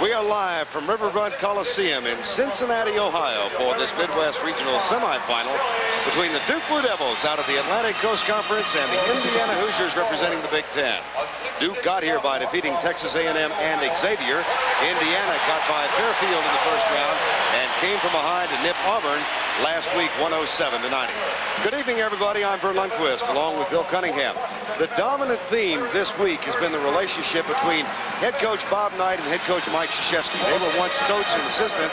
We are live from Riverfront Coliseum in Cincinnati, Ohio for this Midwest Regional semifinal between the Duke Blue Devils out of the Atlantic Coast Conference and the Indiana Hoosiers representing the Big Ten. Duke got here by defeating Texas A&M and Xavier. Indiana got by Fairfield in the first round and came from behind to nip Auburn last week 107-90. Good evening, everybody. I'm Vern Lundquist along with Bill Cunningham. The dominant theme this week has been the relationship between head coach Bob Knight and head coach Mike Krzyzewski. They were once coach and assistant,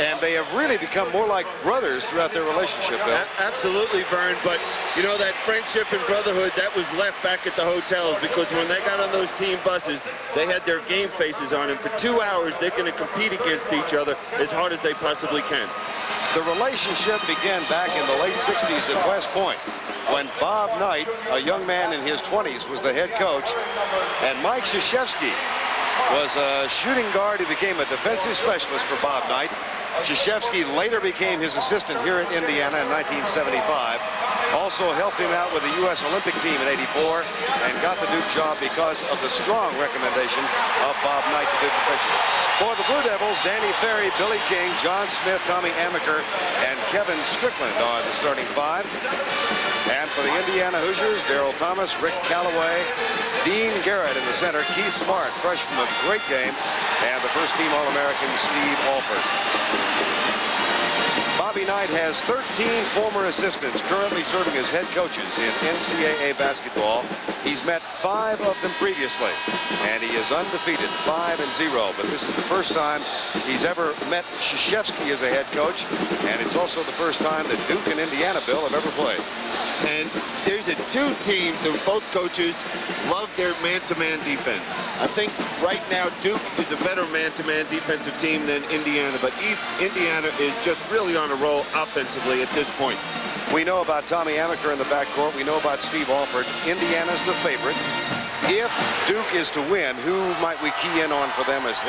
and they have really become more like brothers throughout their relationship, Bill. Absolutely, Vern, but you know, that friendship and brotherhood, that was left back at the hotels, because when they got on those team buses, they had their game faces on, and for 2 hours they're going to compete against each other as hard as they possibly can. The relationship began back in the late 60s at West Point when Bob Knight, a young man in his 20s, was the head coach, and Mike Krzyzewski was a shooting guard who became a defensive specialist for Bob Knight. Krzyzewski later became his assistant here in Indiana in 1975. Also helped him out with the U.S. Olympic team in '84 and got the Duke job because of the strong recommendation of Bob Knight to Duke officials. For the Blue Devils, Danny Ferry, Billy King, John Smith, Tommy Amaker, and Kevin Strickland are the starting five. And for the Indiana Hoosiers, Darryl Thomas, Rick Callaway, Dean Garrett in the center, Keith Smart, fresh from a great game, and the first-team All-American Steve Alford. Bobby Knight has 13 former assistants currently serving as head coaches in NCAA basketball. He's met 5 of them previously, and he is undefeated, 5-0. But this is the first time he's ever met Krzyzewski as a head coach, and it's also the first time that Duke and Indiana, Bill, have ever played. And there's two teams, and both coaches love their man-to-man defense. I think right now Duke is a better man-to-man defensive team than Indiana, but Indiana is just really on a roll offensively at this point. We know about Tommy Amaker in the backcourt. We know about Steve Alford. Indiana's the favorite. If Duke is to win, who might we key in on for them as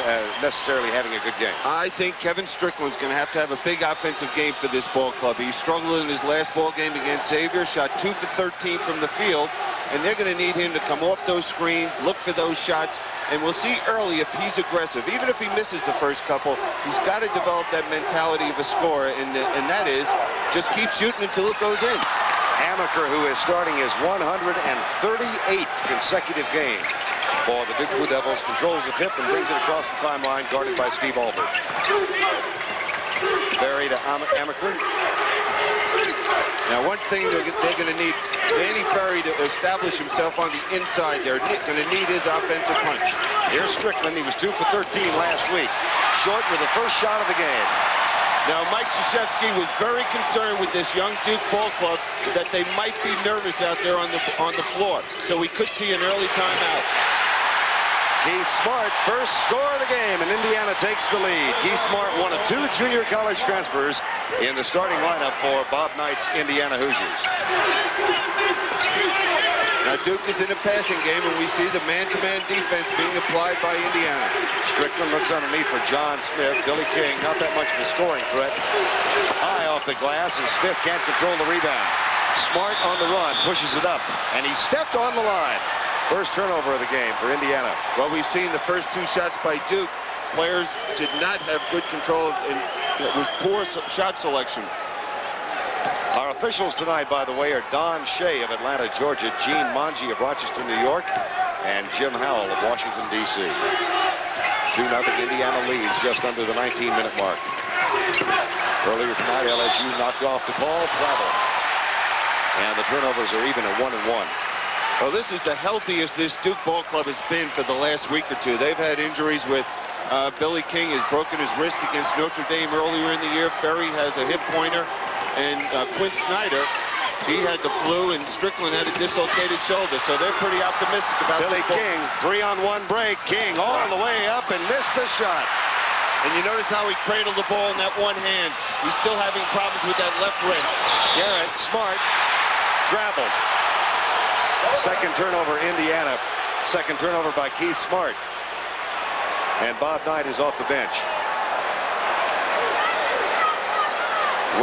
necessarily having a good game? I think Kevin Strickland's going to have a big offensive game for this ball club. He struggled in his last ball game against Xavier, shot 2 for 13 from the field, and they're going to need him to come off those screens, look for those shots, and we'll see early if he's aggressive. Even if he misses the first couple, he's got to develop that mentality of a scorer, and that is just keep shooting until it goes in. Amaker, who is starting his 138th consecutive game for the Duke Blue Devils, controls the tip and brings it across the timeline, guarded by Steve Alford. Barry to Amaker. Now, one thing they're going to need Danny Ferry to establish himself on the inside. They're going to need his offensive punch. Here's Strickland. He was 2 for 13 last week. Short with the first shot of the game. Now, Mike Krzyzewski was very concerned with this young Duke ball club that they might be nervous out there on the floor. So we could see an early timeout. Keith Smart, first score of the game, and Indiana takes the lead. Keith Smart, one of 2 junior college transfers in the starting lineup for Bob Knight's Indiana Hoosiers. Now, Duke is in a passing game, and we see the man-to-man defense being applied by Indiana. Strickland looks underneath for John Smith. Billy King, not that much of a scoring threat. High off the glass, and Smith can't control the rebound. Smart on the run, pushes it up, and he stepped on the line. First turnover of the game for Indiana. Well, we've seen the first 2 shots by Duke. Players did not have good control, and it was poor shot selection. Our officials tonight, by the way, are Don Shea of Atlanta, Georgia, Gene Monge of Rochester, New York, and Jim Howell of Washington, D.C. 2-0 Indiana leads just under the 19-minute mark. Earlier tonight, LSU knocked off DePaul, travel. And the turnovers are even at 1-1. Well, this is the healthiest this Duke ball club has been for the last week or 2. They've had injuries with Billy King has broken his wrist against Notre Dame earlier in the year. Ferry has a hip pointer. And Quinn Snyder, he had the flu, and Strickland had a dislocated shoulder. So they're pretty optimistic about Billy King, 3-on-1 break. King all the way up and missed the shot. And you notice how he cradled the ball in that one hand. He's still having problems with that left wrist. Garrett, Smart, traveled. Second turnover, Indiana. Second turnover by Keith Smart. And Bob Knight is off the bench.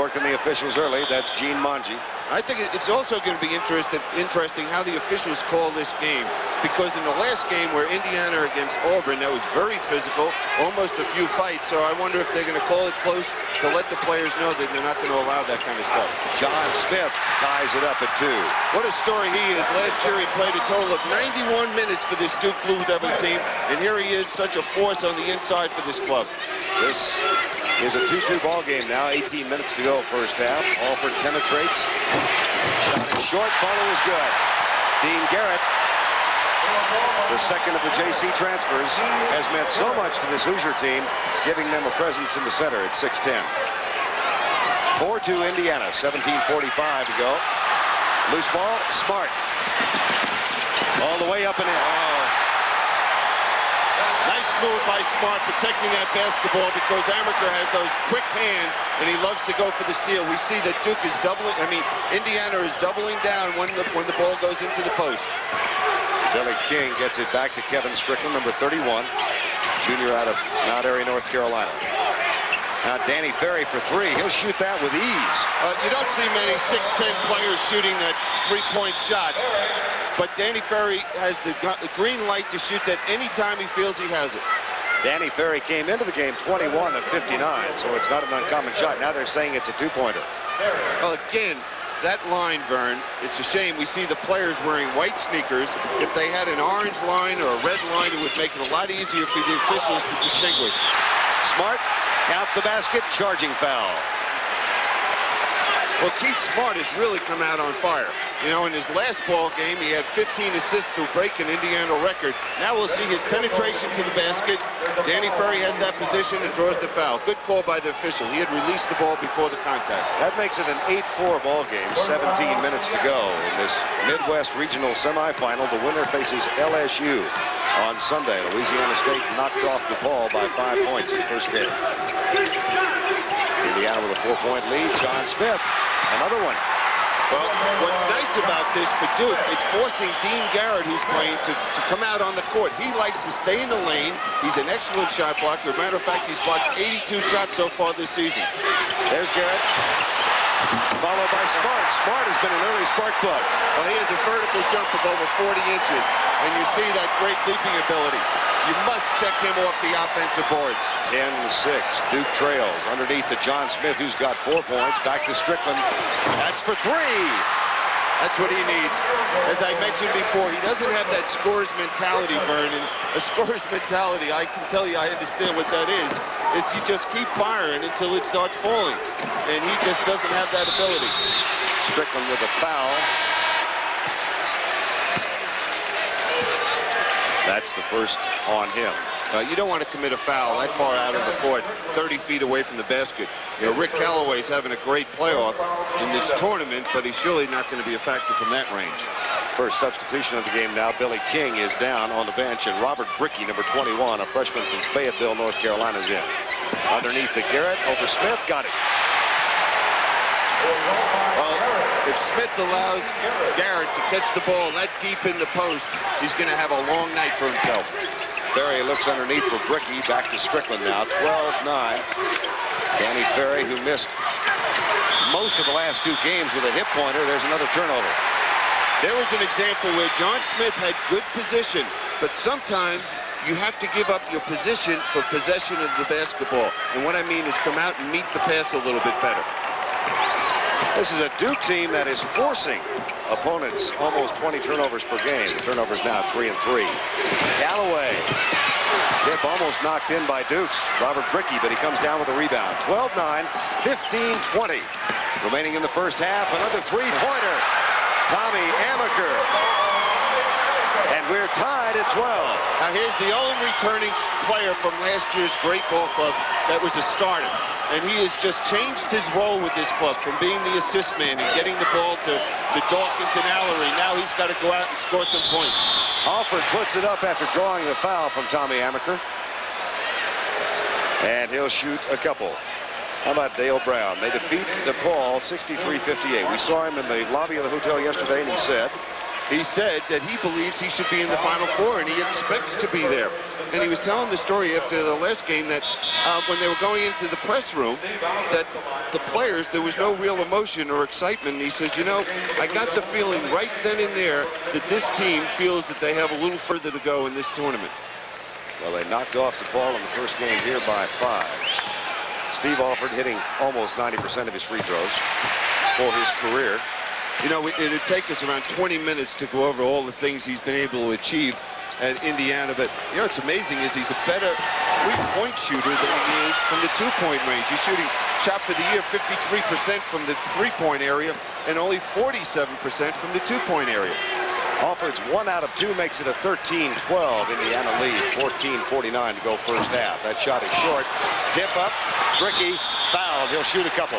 Working the officials early. That's Gene Monge. I think it's also going to be interesting how the officials call this game, because in the last game where Indiana against Auburn, that was very physical, almost a few fights. So I wonder if they're going to call it close to let the players know that they're not going to allow that kind of stuff. John Smith ties it up at 2. What a story he is. Last year he played a total of 91 minutes for this Duke Blue Devil team, and here he is, such a force on the inside for this club. This is a 2-2 ball game now. 18 minutes to go first half. Alford penetrates. Shot is short. Follow is good. Dean Garrett, the second of the JC transfers, has meant so much to this Hoosier team, giving them a presence in the center at 6'10". 4-2 Indiana. 17:45 to go. Loose ball. Smart. All the way up and in. Nice move by Smart, protecting that basketball, because Amaker has those quick hands and he loves to go for the steal. We see that Duke is Indiana is doubling down when the ball goes into the post. Billy King gets it back to Kevin Strickland, number 31, junior out of Mount Airy, North Carolina. Now Danny Ferry for 3. He'll shoot that with ease. You don't see many 6'10" players shooting that three-point shot. But Danny Ferry has the green light to shoot that anytime he feels he has it. Danny Ferry came into the game 21 of 59, so it's not an uncommon shot. Now they're saying it's a 2-pointer. Well, again, that line, Vern, it's a shame. We see the players wearing white sneakers. If they had an orange line or a red line, it would make it a lot easier for the officials to distinguish. Smart, count the basket, charging foul. Well, Keith Smart has really come out on fire. You know, in his last ball game, he had 15 assists to break an Indiana record. Now we'll see his penetration to the basket. Danny Ferry has that position and draws the foul. Good call by the official. He had released the ball before the contact. That makes it an 8-4 ball game. 17 minutes to go in this Midwest Regional semifinal. The winner faces LSU on Sunday. Louisiana State knocked off DePaul by 5 points in the first game. Indiana with a 4-point lead. John Smith, another one. Well, what's nice about this for Duke, it's forcing Dean Garrett, who's playing, to come out on the court. He likes to stay in the lane. He's an excellent shot blocker. As a matter of fact, he's blocked 82 shots so far this season. There's Garrett, followed by Smart. Smart has been an early spark plug. Well, he has a vertical jump of over 40 inches, and you see that great leaping ability. You must check him off the offensive boards. 10-6. Duke trails underneath to John Smith, who's got 4 points. Back to Strickland. That's for 3. That's what he needs. As I mentioned before, he doesn't have that scorer's mentality, Vernon. A scorer's mentality, I can tell you, I understand what that is. It's you just keep firing until it starts falling. And he just doesn't have that ability. Strickland with a foul. That's the first on him. You don't want to commit a foul that far out of the court, 30 feet away from the basket. You know, Rick Callaway's having a great playoff in this tournament, but he's surely not going to be a factor from that range. First substitution of the game now. Billy King is down on the bench, and Robert Brickey, number 21, a freshman from Fayetteville, North Carolina, is in. Underneath to Garrett, over Smith, got it. Well, if Smith allows Garrett to catch the ball that deep in the post, he's going to have a long night for himself. Ferry looks underneath for Brickey. Back to Strickland now. 12-9. Danny Ferry, who missed most of the last 2 games with a hip pointer. There's another turnover. There was an example where John Smith had good position, but sometimes you have to give up your position for possession of the basketball. And what I mean is come out and meet the pass a little bit better. This is a Duke team that is forcing opponents almost 20 turnovers per game. The turnovers now 3 and 3. Galloway. Tip almost knocked in by Dukes. Robert Brickey, but he comes down with a rebound. 12-9, 15-20. Remaining in the first half, another 3-pointer. Tommy Amaker. And we're tied at 12. Now here's the only returning player from last year's great ball club that was a starter. And he has just changed his role with this club from being the assist man and getting the ball to Dawkins and Allery. Now he's got to go out and score some points. Alford puts it up after drawing the foul from Tommy Amaker. And he'll shoot a couple. How about Dale Brown? They defeat DePaul 63-58. We saw him in the lobby of the hotel yesterday, and he said, He said that he believes he should be in the Final Four, and he expects to be there. And he was telling the story after the last game that when they were going into the press room, that the players, there was no real emotion or excitement. And he says, you know, I got the feeling right then and there that this team feels that they have a little further to go in this tournament. Well, they knocked off DePaul in the first game here by 5. Steve Alford hitting almost 90% of his free throws for his career. You know, it'd take us around 20 minutes to go over all the things he's been able to achieve at Indiana. But, you know, what's amazing is he's a better three-point shooter than he is from the two-point range. He's shooting, shot for the year, 53% from the three-point area and only 47% from the two-point area. Alford's 1 out of 2 makes it a 13-12 Indiana lead. 14:49 to go first half. That shot is short. Tip up. Bricky fouled. He'll shoot a couple.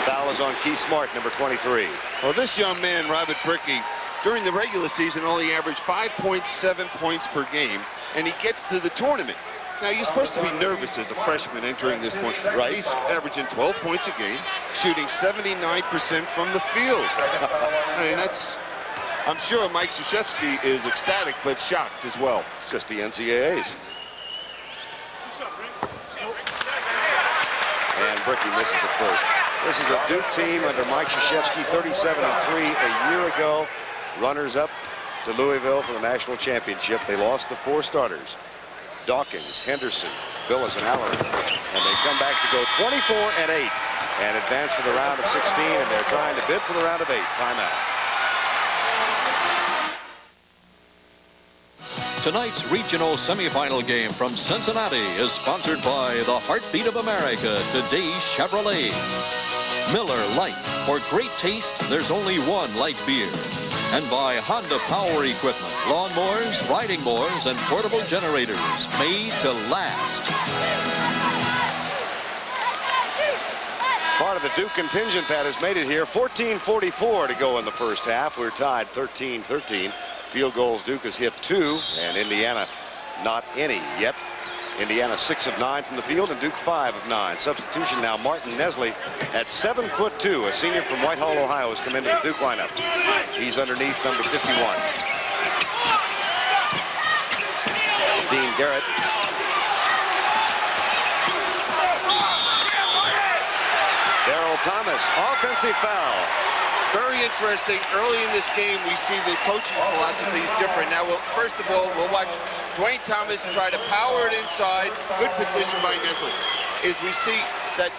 Foul is on Keith Smart, number 23. Well, this young man, Robert Bricky, during the regular season only averaged 5.7 points per game, and he gets to the tournament. Now, you're supposed to be nervous as a freshman entering this point. Right. He's averaging 12 points a game, shooting 79% from the field. I mean, that's... I'm sure Mike Krzyzewski is ecstatic, but shocked as well. It's just the NCAAs. And Bricky misses the first. This is a Duke team under Mike Krzyzewski, 37-3 a year ago. Runners-up to Louisville for the national championship. They lost the 4 starters: Dawkins, Henderson, Billis, and Halloran. And they come back to go 24-8 and advance for the round of 16, and they're trying to bid for the round of 8. Timeout. Tonight's regional semifinal game from Cincinnati is sponsored by the Heartbeat of America, today's Chevrolet. Miller Lite. For great taste, there's only one light beer. And by Honda Power Equipment. Lawnmowers, riding mowers, and portable generators made to last. Part of the Duke contingent that has made it here. 14:44 to go in the first half. We're tied 13-13. Field goals, Duke has hit 2, and Indiana not any yet. Indiana 6 of 9 from the field, and Duke 5 of 9. Substitution now, Martin Nesley at 7'2", a senior from Whitehall, Ohio, has come into the Duke lineup. He's underneath number 51. Dean Garrett. Darrell Thomas, offensive foul. Very interesting. Early in this game, we see the coaching philosophy is different. Now, first of all, we'll watch Dwayne Thomas try to power it inside. Good position by Nesley. Is we see that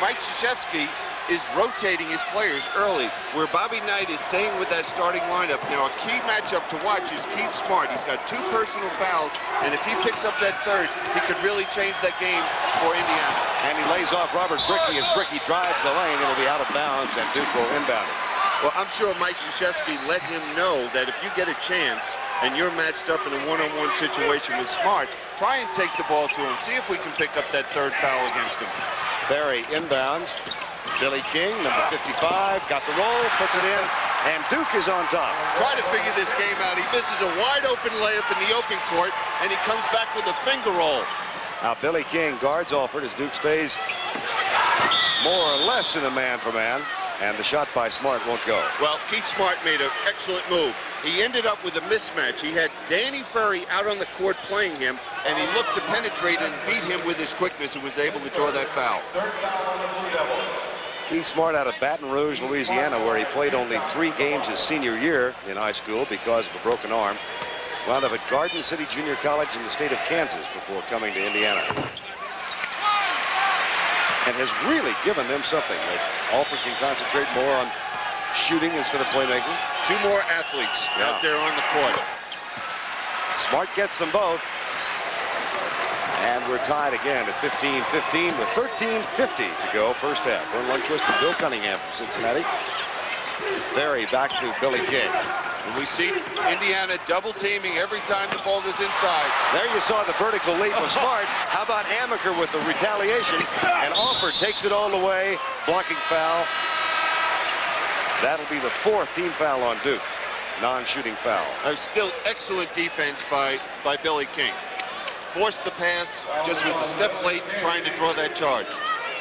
Mike Krzyzewski is rotating his players early, where Bobby Knight is staying with that starting lineup. Now, a key matchup to watch is Keith Smart. He's got 2 personal fouls, and if he picks up that third, he could really change that game for Indiana. And he lays off Robert Bricky as Bricky drives the lane. It'll be out of bounds, and Duke will inbound it. Well, I'm sure Mike Krzyzewski let him know that if you get a chance and you're matched up in a one-on-one situation with Smart, try and take the ball to him. See if we can pick up that third foul against him. Barry inbounds. Billy King, number 55, got the roll, puts it in, and Duke is on top. Try to figure this game out. He misses a wide-open layup in the open court, and he comes back with a finger roll. Now Billy King guards Alford as Duke stays more or less in a man-for-man, and the shot by Smart won't go. Well, Keith Smart made an excellent move. He ended up with a mismatch. He had Danny Ferry out on the court playing him, and he looked to penetrate and beat him with his quickness and was able to draw that foul. Keith Smart out of Baton Rouge, Louisiana, where he played only 3 games his senior year in high school because of a broken arm. Wound up at Garden City Junior College in the state of Kansas before coming to Indiana. And has really given them something. That Alford can concentrate more on shooting instead of playmaking. 2 more athletes out there on the court. Smart gets them both. And we're tied again at 15-15 with 13:50 to go first half. Vern Lundquist and Bill Cunningham from Cincinnati. Berry back to Billy King. And we see Indiana double teaming every time the ball goes inside. There you saw the vertical leap of Smart. How about Amaker with the retaliation? And Alford takes it all the way. Blocking foul. That'll be the 4th team foul on Duke. Non-shooting foul. Still excellent defense by Billy King. Forced the pass, just was a step late trying to draw that charge.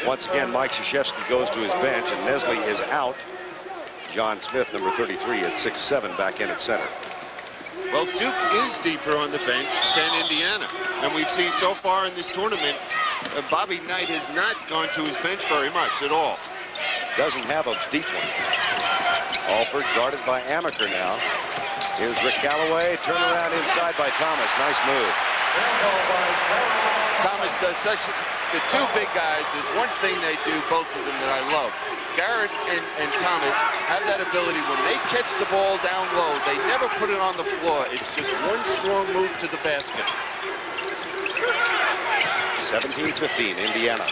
Once again, Mike Krzyzewski goes to his bench, and Nesley is out. John Smith, number 33, at 6'7", back in at center. Well, Duke is deeper on the bench than Indiana. And we've seen so far in this tournament, Bobby Knight has not gone to his bench very much at all. Doesn't have a deep one. Alford guarded by Amaker now. Here's Rick Callaway. Turn around inside by Thomas. Nice move. Thomas does the two big guys, there's one thing they do, both of them, that I love. Garrett and Thomas have that ability when they catch the ball down low, they never put it on the floor. It's just one strong move to the basket. 17-15, Indiana.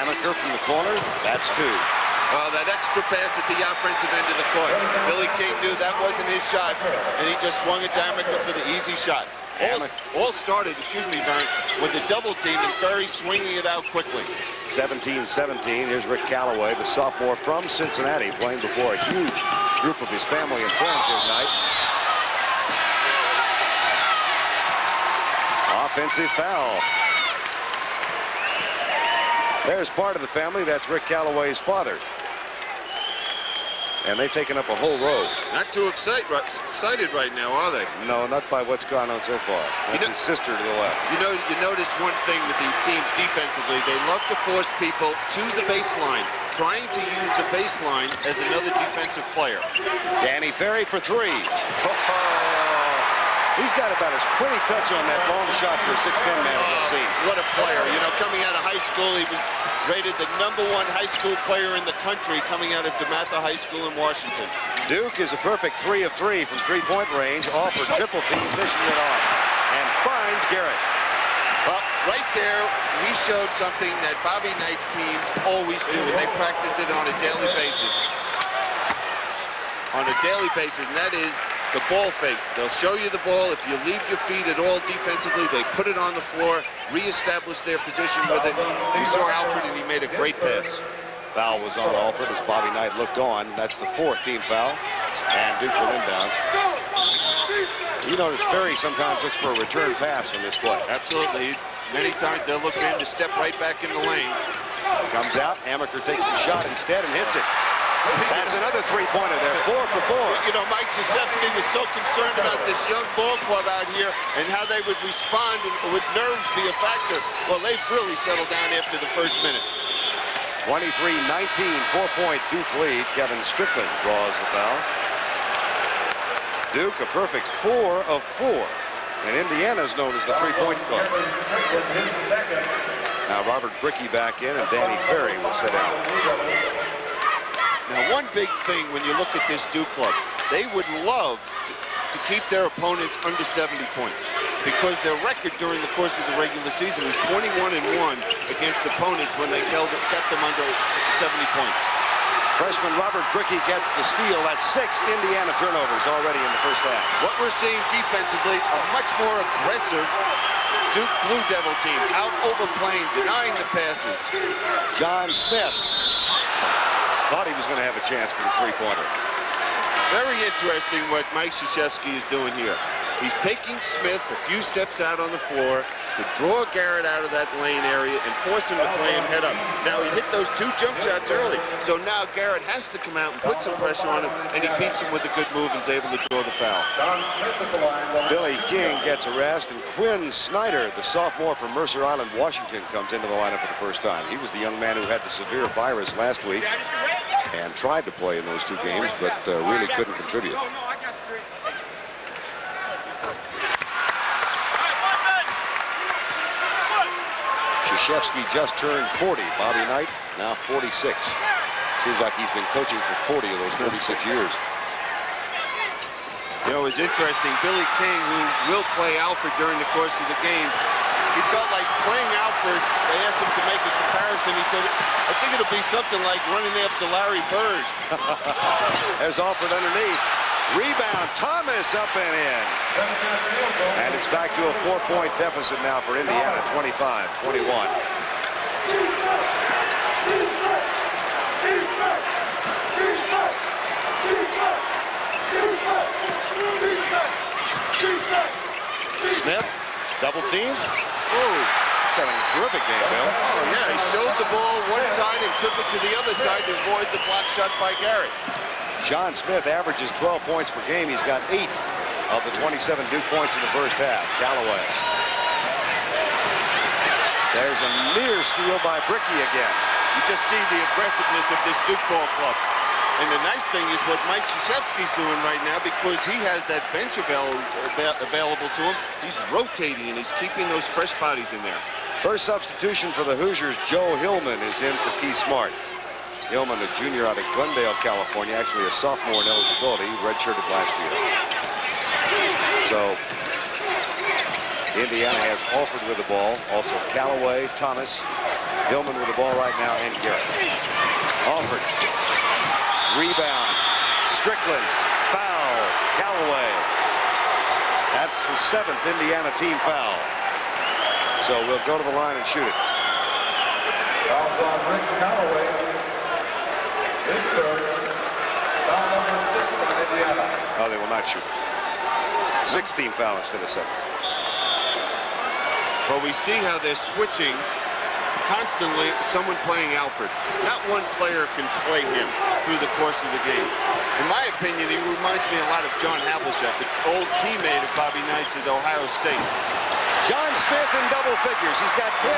Amaker from the corner. That's two. Well, that extra pass at the offensive end of the court. Billy King knew that wasn't his shot, and he just swung it to Amaker for the easy shot. All started, Vern, with the double team and Ferry swinging it out quickly. 17-17. Here's Rick Callaway, the sophomore from Cincinnati, playing before a huge group of his family and friends here tonight. Offensive foul. There's part of the family. That's Rick Callaway's father. And they've taken up a whole row. Not too excited right now, are they? No, not by what's gone on so far. That's his sister to the left. You notice one thing with these teams defensively. They love to force people to the baseline, trying to use the baseline as another defensive player. Danny Ferry for three. He's got about as pretty touch on that long shot for a 6'10" man as I've seen. What a player. You know, coming out of high school, he was rated the #1 high school player in the country coming out of DeMatha High School in Washington. Duke is a perfect 3 of 3 from three-point range. Alford triple team, dishing it off. And finds Garrett. Well, right there, we showed something that Bobby Knight's teams always do, and they practice it on a daily basis. On a daily basis, and that is the ball fake. They'll show you the ball. If you leave your feet at all defensively, they put it on the floor, reestablish their position with it. We saw Alford, and he made a great pass. Foul was on Alford as Bobby Knight looked on. That's the 4th team foul. And Duke will inbounds. You notice Ferry sometimes looks for a return pass on this play. Absolutely. Many times they'll look for him to step right back in the lane. Comes out. Amaker takes the shot instead and hits it. That's another three-pointer there, 4 for 4. You know, Mike Krzyzewski was so concerned about this young ball club out here and how they would respond and would nerves be a factor. Well, they've really settled down after the first minute. 23-19, 4-point Duke lead. Kevin Strickland draws the foul. Duke a perfect 4 of 4. And Indiana is known as the three-point club. Now Robert Brickey back in and Danny Ferry will sit down. Now, one big thing when you look at this Duke club, they would love to keep their opponents under 70 points because their record during the course of the regular season was 21-1 against opponents when they kept them under 70 points. Freshman Robert Brickey gets the steal. That's 6 Indiana turnovers already in the first half. What we're seeing defensively, a much more aggressive Duke Blue Devil team, out overplaying, denying the passes. John Smith thought he was going to have a chance for the three-pointer. Very interesting what Mike Krzyzewski is doing here. He's taking Smith a few steps out on the floor to draw Garrett out of that lane area and force him to play him head up. Now, he hit those 2 jump shots early, so now Garrett has to come out and put some pressure on him, and he beats him with a good move and is able to draw the foul. Billy King gets a rest, and Quinn Snyder, the sophomore from Mercer Island, Washington, comes into the lineup for the first time. He was the young man who had the severe virus last week and tried to play in those 2 games, but really couldn't contribute. Krzyzewski just turned 40. Bobby Knight now 46. Seems like he's been coaching for 40 of those 36 years. You know, it's interesting. Billy King, who will play Alford during the course of the game, he felt like playing Alford. They asked him to make a comparison. He said, I think it'll be something like running after Larry Bird. There's Alford underneath. Rebound, Thomas up and in. And it's back to a 4-point deficit now for Indiana, 25-21. Smith, double team. Oh, He's having a terrific game, Bill. Oh, yeah, he showed the ball one side and took it to the other side to avoid the block shot by Garrett. John Smith averages 12 points per game. He's got 8 of the 27 Duke points in the first half. Callaway. There's a near steal by Bricky again. You just see the aggressiveness of this Duke ball club. And the nice thing is what Mike Krzyzewski's doing right now, because he has that bench available to him. He's rotating and he's keeping those fresh bodies in there. First substitution for the Hoosiers, Joe Hillman is in for Keith Smart. Hillman, a junior out of Glendale, California, actually a sophomore in eligibility, redshirted last year. So Indiana has Alford with the ball, also Callaway, Thomas, Hillman with the ball right now, and Garrett. Alford. Rebound, Strickland, foul, Callaway. That's the 7th Indiana team foul. So we'll go to the line and shoot it. Foul on Rick Callaway. His third. Foul number 6 for Indiana. Oh, they will not shoot it. 16 foul instead of 7. But we see how they're switching constantly, someone playing Alfred. Not one player can play him through the course of the game. In my opinion, he reminds me a lot of John Havlicek, the old teammate of Bobby Knight's at Ohio State. John Smith in double figures. He's got 10.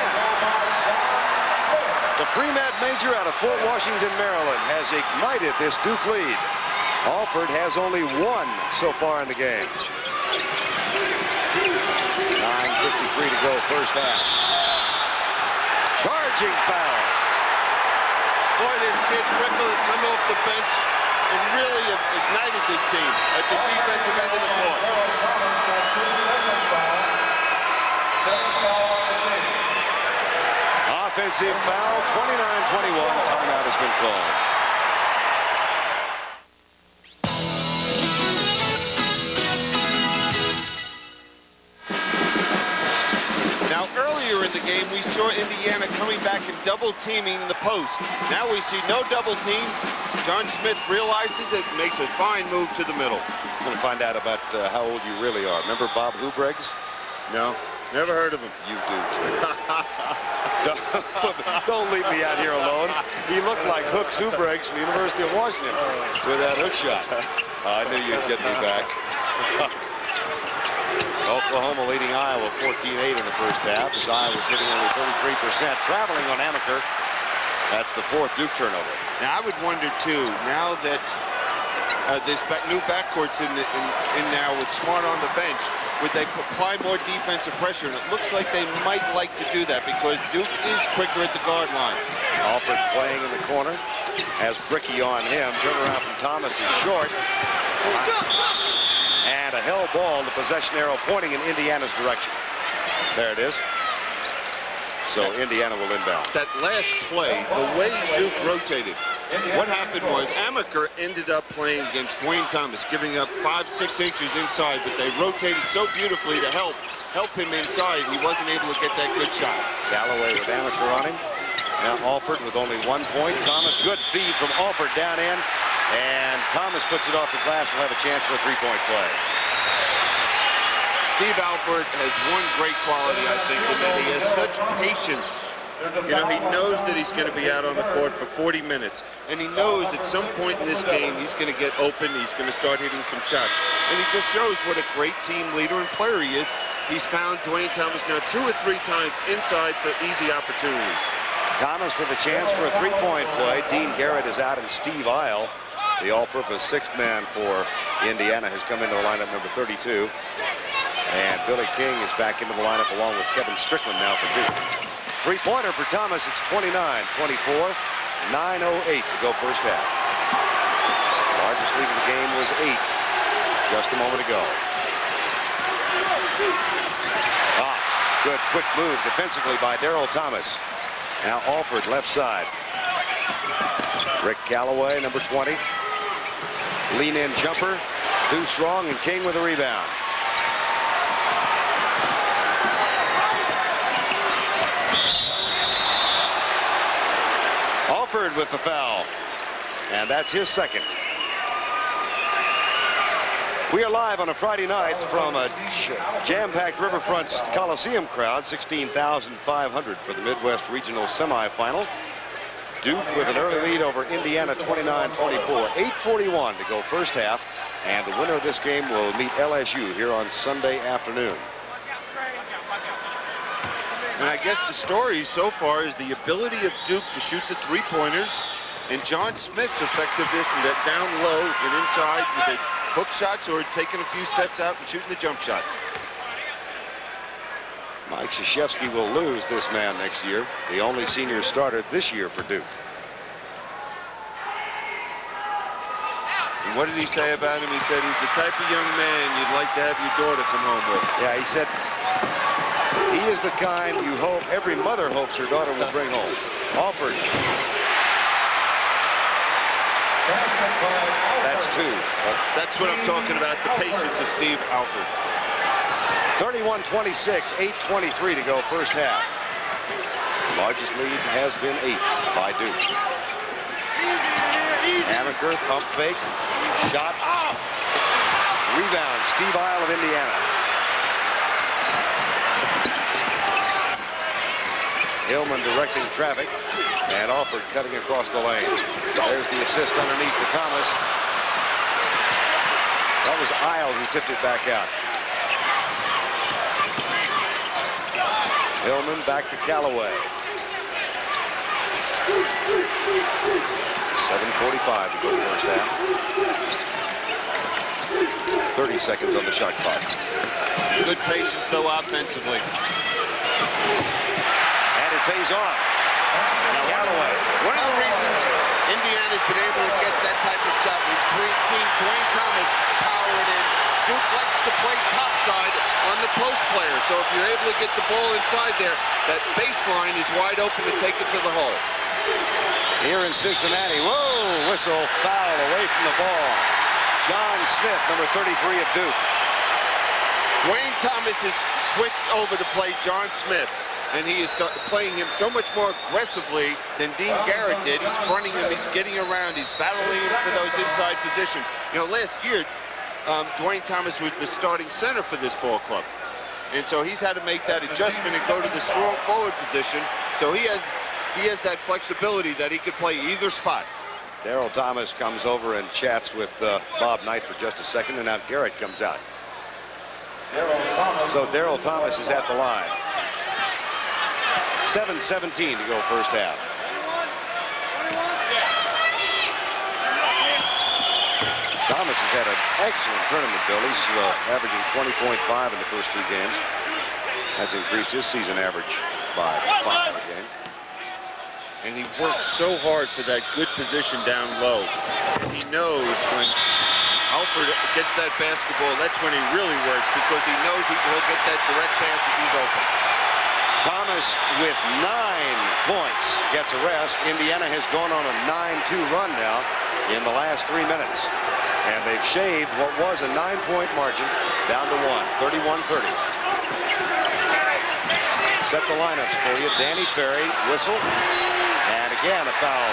The pre-med major out of Fort Washington, Maryland, has ignited this Duke lead. Alford has only 1 so far in the game. 9:53 to go, first half. Charging foul. Boy, this kid Brickle has come off the bench and really ignited this team at the defensive end of the court. Offensive foul, 29-21. Timeout has been called. Now, earlier in the game, we saw Indiana coming back and double teaming the post. Now we see no double team. John Smith realizes it, makes a fine move to the middle. I'm going to find out about how old you really are. Remember Bob Hubregs? No, never heard of him. You do, too. Don't leave me out here alone. He looked like Hooks Hubregs from the University of Washington with that hook shot. I knew you'd get me back. Oklahoma leading Iowa 14-8 in the first half as Iowa's hitting only 33%. Traveling on Amaker. That's the 4th Duke turnover. Now I would wonder too, now that this new backcourt's in now with Smart on the bench, would they apply more defensive pressure? And it looks like they might like to do that because Duke is quicker at the guard line. Alford playing in the corner. Has Bricky on him. Turnaround from Thomas is short. And a held ball, the possession arrow pointing in Indiana's direction. There it is. So Indiana will inbound. That last play, the way Duke rotated, what happened was Amaker ended up playing against Dwayne Thomas, giving up 5-6 inches inside, but they rotated so beautifully to help him inside. He wasn't able to get that good shot. Callaway with Amaker on him. Now Alford with only 1 point. Thomas, good feed from Alford down in. And Thomas puts it off the glass. Will have a chance for a 3-point play. Steve Alford has one great quality, I think, in that he has such patience. You know, he knows that he's going to be out on the court for 40 minutes. And he knows at some point in this game, he's going to get open. He's going to start hitting some shots. And he just shows what a great team leader and player he is. He's found Dwayne Thomas now 2 or 3 times inside for easy opportunities. Thomas with a chance for a 3-point play. Dean Garrett is out and Steve Isle, the all-purpose 6th man for Indiana, has come into the lineup number 32. And Billy King is back into the lineup along with Kevin Strickland now for Duke. 3-pointer for Thomas. It's 29-24. 9:08 to go first half. Largest lead of the game was 8 just a moment ago. Good quick move defensively by Darryl Thomas. Now Alford left side. Rick Callaway, number 20. Lean-in jumper. Too strong, and King with a rebound. Alford with the foul. And that's his second. We are live on a Friday night from a jam-packed Riverfront Coliseum crowd, 16,500 for the Midwest Regional semifinal. Duke with an early lead over Indiana, 29-24. 8:41 to go first half, and the winner of this game will meet LSU here on Sunday afternoon. And I guess the story so far is the ability of Duke to shoot the three-pointers and John Smith's effectiveness in that down low and inside with the hook shots or taking a few steps out and shooting the jump shot. Mike Krzyzewski will lose this man next year, the only senior starter this year for Duke. And what did he say about him? He said he's the type of young man you'd like to have your daughter come home with. Yeah, he said he is the kind you hope every mother hopes her daughter will bring home. Alford. That's two. That's what I'm talking about, the patience of Steve Alford. 31-26, 8:23 to go first half. Largest lead has been 8 by Duke. Amaker, pump fake, shot. Rebound, Steve Isle of Indiana. Hillman directing traffic, and Alford cutting across the lane. There's the assist underneath to Thomas. That was Isle who tipped it back out. Hillman back to Callaway. 7:45 to go first half. 30 seconds on the shot clock. Good patience, though, offensively. And it pays off. Callaway. One of the reasons Indiana's been able to get that type of shot, we've seen Dwayne Thomas power it in. Duke likes to play topside on the post player. So if you're able to get the ball inside there, that baseline is wide open to take it to the hole. Here in Cincinnati, whoa, whistle, foul away from the ball. John Smith, number 33 of Duke. Dwayne Thomas has switched over to play John Smith, and he is playing him so much more aggressively than Dean Garrett did. He's fronting him, he's getting around, he's battling him for those inside positions. You know, last year, Dwayne Thomas was the starting center for this ball club. And so he's had to make that adjustment and go to the strong forward position. So he has that flexibility that he could play either spot. Darryl Thomas comes over and chats with Bob Knight for just a second, and now Garrett comes out. So Darryl Thomas is at the line. 7:17 to go first half. Thomas has had an excellent tournament, Bill. He's averaging 20.5 in the first 2 games. That's increased his season average by 5 a game. And he works so hard for that good position down low. He knows when Alford gets that basketball, that's when he really works, because he knows he'll get that direct pass if he's open. Thomas with 9 points gets a rest. Indiana has gone on a 9-2 run now in the last 3 minutes. And they've shaved what was a 9-point margin down to 1, 31-30. Set the lineups for you. Danny Ferry, whistle. And again, a foul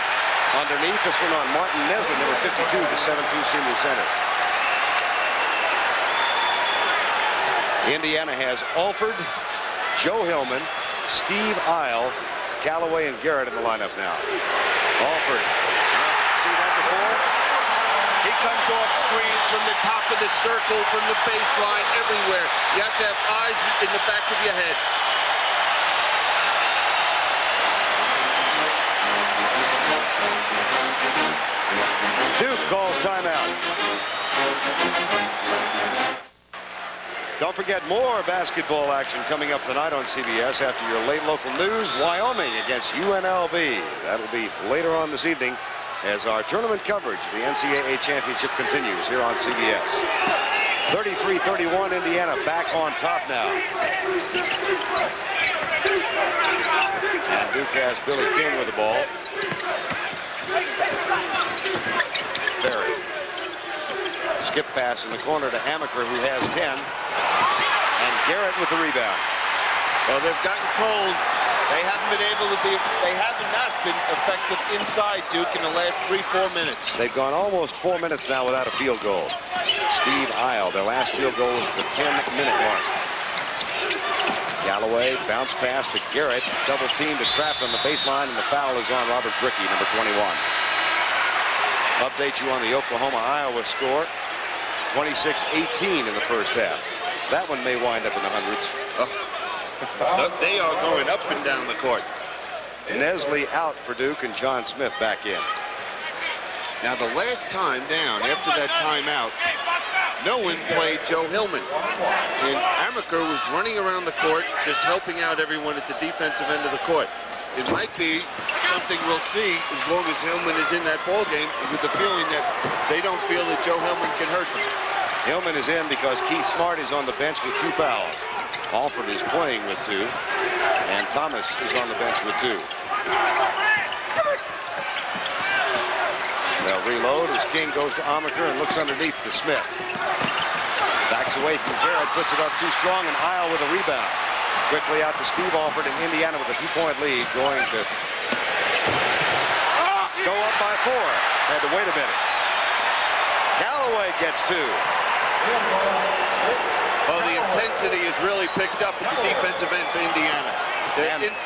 underneath. This one on Martin Nesley, number 52, the 7'2" senior center. Indiana has Alford, Joe Hillman, Steve Isle, Callaway, and Garrett in the lineup now. Alford. See that before? He comes off screens from the top of the circle, from the baseline, everywhere. You have to have eyes in the back of your head. Duke calls timeout. Don't forget more basketball action coming up tonight on CBS after your late local news. Wyoming against UNLV. That'll be later on this evening as our tournament coverage of the NCAA championship continues here on CBS. 33-31, Indiana back on top now. And Duke has Billy King with the ball. Ferry. Skip pass in the corner to Amaker, who has 10. And Garrett with the rebound. Well, they've gotten cold. They haven't been able to be, they have not been effective inside Duke in the last 3-4 minutes. They've gone almost 4 minutes now without a field goal. Steve Isle, their last field goal was the 10-minute mark. Galloway, bounce pass to Garrett, double team to Trapp on the baseline, and the foul is on Robert Brickey, number 21. Update you on the Oklahoma-Iowa score, 26-18 in the first half. That one may wind up in the hundreds. They are going up and down the court. Nesley out for Duke and John Smith back in. Now the last time down, after that timeout, no one played Joe Hillman. And Amaker was running around the court, just helping out everyone at the defensive end of the court. It might be something we'll see as long as Hillman is in that ball game, with the feeling that they don't feel that Joe Hillman can hurt them. Hillman is in because Keith Smart is on the bench with 2 fouls. Alford is playing with 2, and Thomas is on the bench with 2. They'll reload as King goes to Amaker and looks underneath to Smith. Backs away from Garrett, puts it up too strong, and Isle with a rebound. Quickly out to Steve Alford, and Indiana with a 2-point lead, going to go up by 4. Had to wait a minute. Galloway gets 2. Well, the intensity is really picked up at the defensive end for Indiana.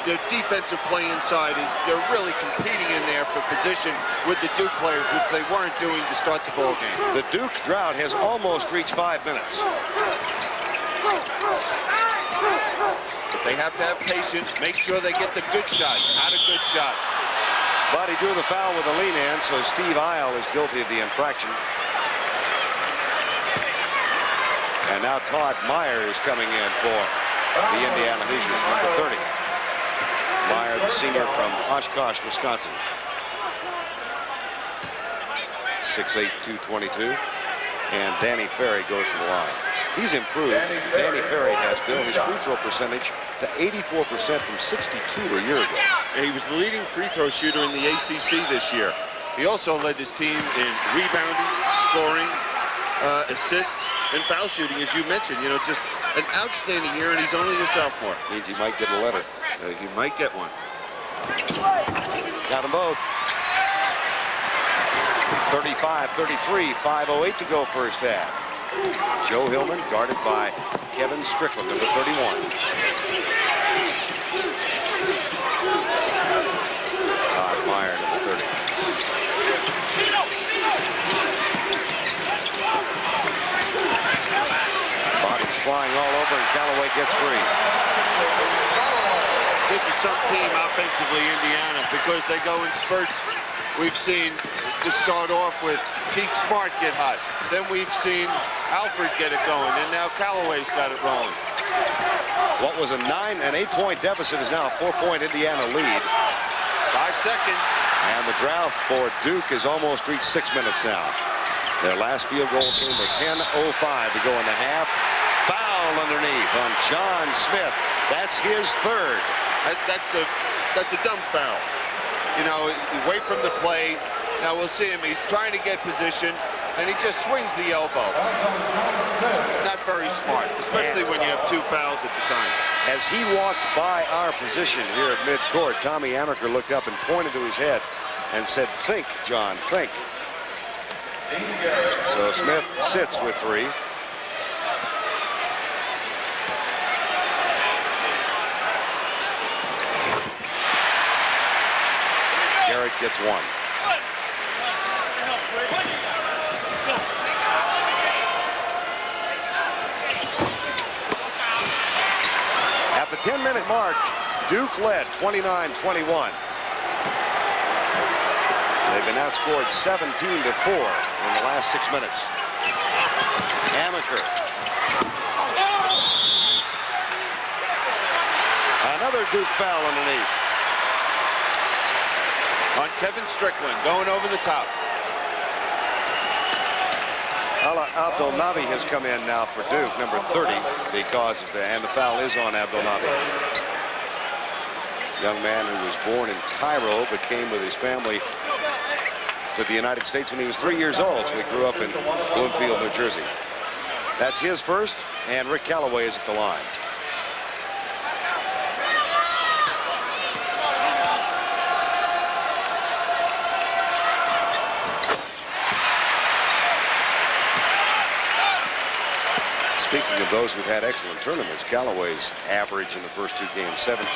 The defensive play inside is, they're really competing in there for position with the Duke players, which they weren't doing to start the ball game. The Duke drought has almost reached 5 minutes. They have to have patience, make sure they get the good shot, not a good shot. But he drew the foul with a lean-in, so Steve Isle is guilty of the infraction. And now Todd Meyer is coming in for the Indiana Hoosiers, number 30. Meyer, the senior from Oshkosh, Wisconsin. 6'8", 222. And Danny Ferry goes to the line. He's improved. Danny Ferry has built his free throw percentage to 84% from 62 a year ago. And he was the leading free throw shooter in the ACC this year. He also led his team in rebounding, scoring, assists, and foul shooting, as you mentioned. You know, just an outstanding year, and he's only a sophomore. Means he might get a letter. He might get one. Got them both. 35-33, 5:08 to go first half. Joe Hillman guarded by Kevin Strickland, number 31. Todd Meyer, number 30. Bodies flying all over, and Galloway gets free. This is some team offensively, Indiana, because they go in spurts. We've seen to start off with Keith Smart get hot. Then we've seen Alfred get it going, and now Callaway's got it rolling. What was an 8-point deficit is now a 4-point Indiana lead. 5 seconds. And the drought for Duke has almost reached 6 minutes now. Their last field goal came with 10:05 to go in the half. Foul underneath on John Smith. That's his 3rd. That's a dumb foul. You know, away from the play. Now we'll see him. He's trying to get position, and he just swings the elbow. Not very smart, especially when you have 2 fouls at the time. As he walked by our position here at midcourt, Tommy Amaker looked up and pointed to his head and said, "Think, John, think." So Smith sits with 3. Garrett gets 1. At the 10-minute mark, Duke led 29-21. They've been outscored 17-4 in the last 6 minutes. Amaker. Another Duke foul underneath. On Kevin Strickland, going over the top. Ala Abdelnabi has come in now for Duke, number 30, because of and the foul is on Abdelnabi. Young man who was born in Cairo but came with his family to the United States when he was 3 years old, so he grew up in Bloomfield, New Jersey. That's his first, and Rick Callaway is at the line. Speaking of those who've had excellent tournaments, Callaway's average in the first 2 games, 17.5. A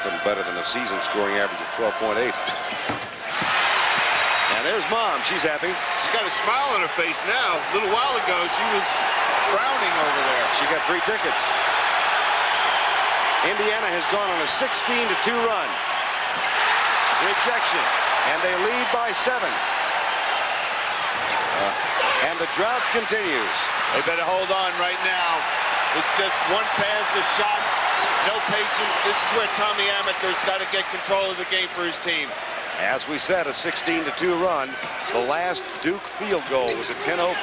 little better than a season scoring average of 12.8. And there's Mom. She's happy. She's got a smile on her face now. A little while ago, she was frowning over there. She got free tickets. Indiana has gone on a 16-2 run. Rejection. And they lead by 7. And the drought continues. They better hold on right now. It's just one pass, a shot, no patience. This is where Tommy Amaker's got to get control of the game for his team. As we said, a 16-2 run. The last Duke field goal was at 10:05.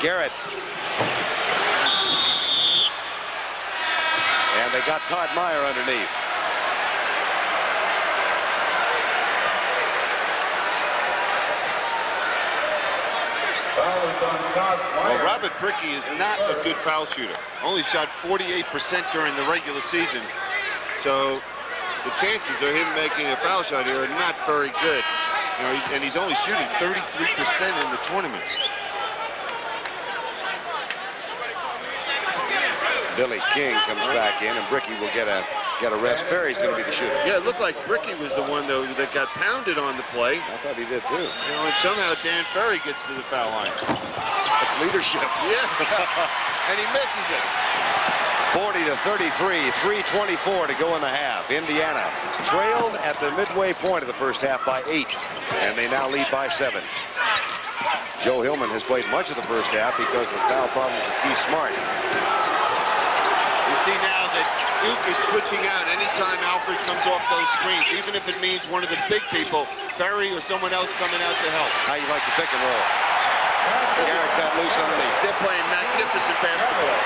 Garrett. And they got Todd Meyer underneath. Well, Robert Brickey is not a good foul shooter. Only shot 48% during the regular season. So the chances of him making a foul shot here are not very good. You know, and he's only shooting 33% in the tournament. Billy King comes back in, and Brickey will get a rest. Ferry's going to be the shooter. Yeah, it looked like Brickey was the one, though, that got pounded on the play. I thought he did, too. You know, and somehow Dan Ferry gets to the foul line. That's leadership. Yeah, and he misses it. 40-33, 3:24 to go in the half. Indiana trailed at the midway point of the first half by 8, and they now lead by 7. Joe Hillman has played much of the first half because of the foul problems of Keith Smart. You see now that Duke is switching out anytime Alfred comes off those screens, even if it means one of the big people, Ferry or someone else coming out to help. How you like the pick and roll? Garrett got loose underneath. They're playing magnificent basketball.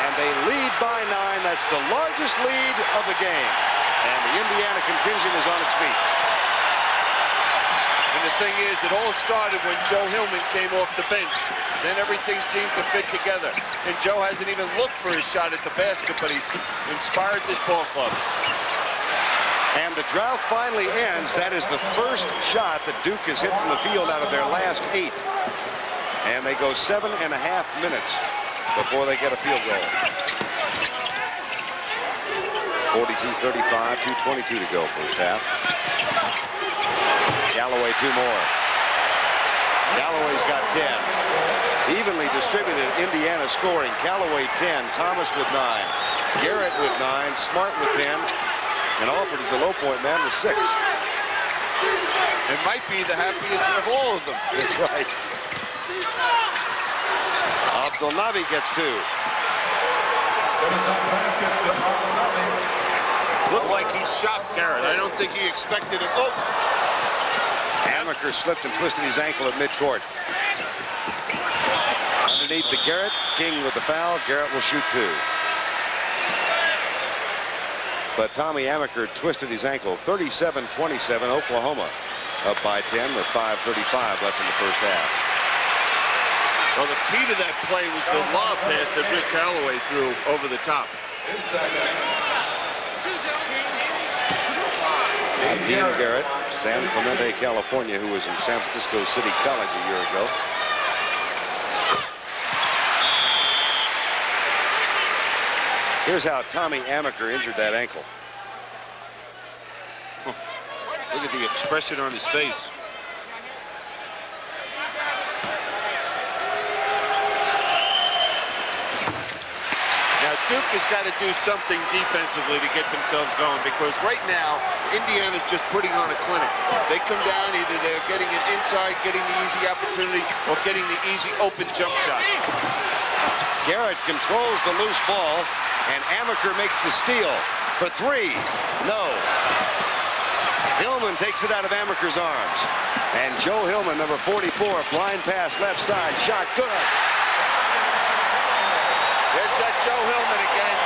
And they lead by 9. That's the largest lead of the game. And the Indiana contingent is on its feet. And the thing is, it all started when Joe Hillman came off the bench. Then everything seemed to fit together. And Joe hasn't even looked for his shot at the basket, but he's inspired this ball club. And the drought finally ends. That is the first shot that Duke has hit from the field out of their last 8. And they go 7.5 minutes before they get a field goal. 42-35, 2:22 to go first half. Callaway 2 more. Callaway's got 10. Evenly distributed Indiana scoring. Callaway 10, Thomas with 9, Garrett with 9, Smart with 10, and Alford is the low point man with 6. It might be the happiest of all of them. That's right. Abdelnaby gets 2. Looked like he shot Garrett. I don't think he expected it. Oh! Amaker slipped and twisted his ankle at midcourt. Underneath to Garrett. King with the foul. Garrett will shoot 2. But Tommy Amaker twisted his ankle. 37-27, Oklahoma up by 10 with 5:35 left in the first half. Well, the key to that play was the lob pass that Rick Callaway threw over the top. Dean Garrett, San Clemente, California, who was in San Francisco City College a year ago. Here's how Tommy Amaker injured that ankle. Look at the expression on his face. Now, Duke has got to do something defensively to get themselves going, because right now, Indiana's just putting on a clinic. They come down, either they're getting it inside, getting the easy opportunity, or getting the easy open jump shot. Garrett controls the loose ball, and Amaker makes the steal for 3. No. Hillman takes it out of Amaker's arms. And Joe Hillman, number 44, blind pass left side, shot good. There's that Joe Hillman again.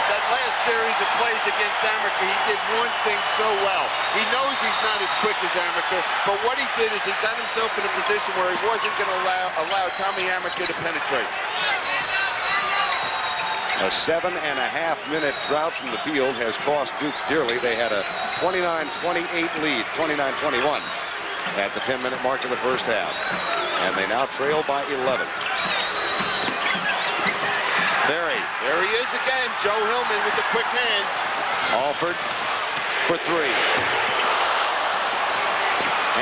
That last series of plays against Amaker, he did one thing so well. He knows he's not as quick as Amaker, but what he did is he got himself in a position where he wasn't going to allow Tommy Amaker to penetrate. A 7.5-minute drought from the field has cost Duke dearly. They had a 29-28 lead, 29-21 at the 10-minute mark of the first half. And they now trail by 11. Berry. There he is again. Joe Hillman with the quick hands. Alford for three.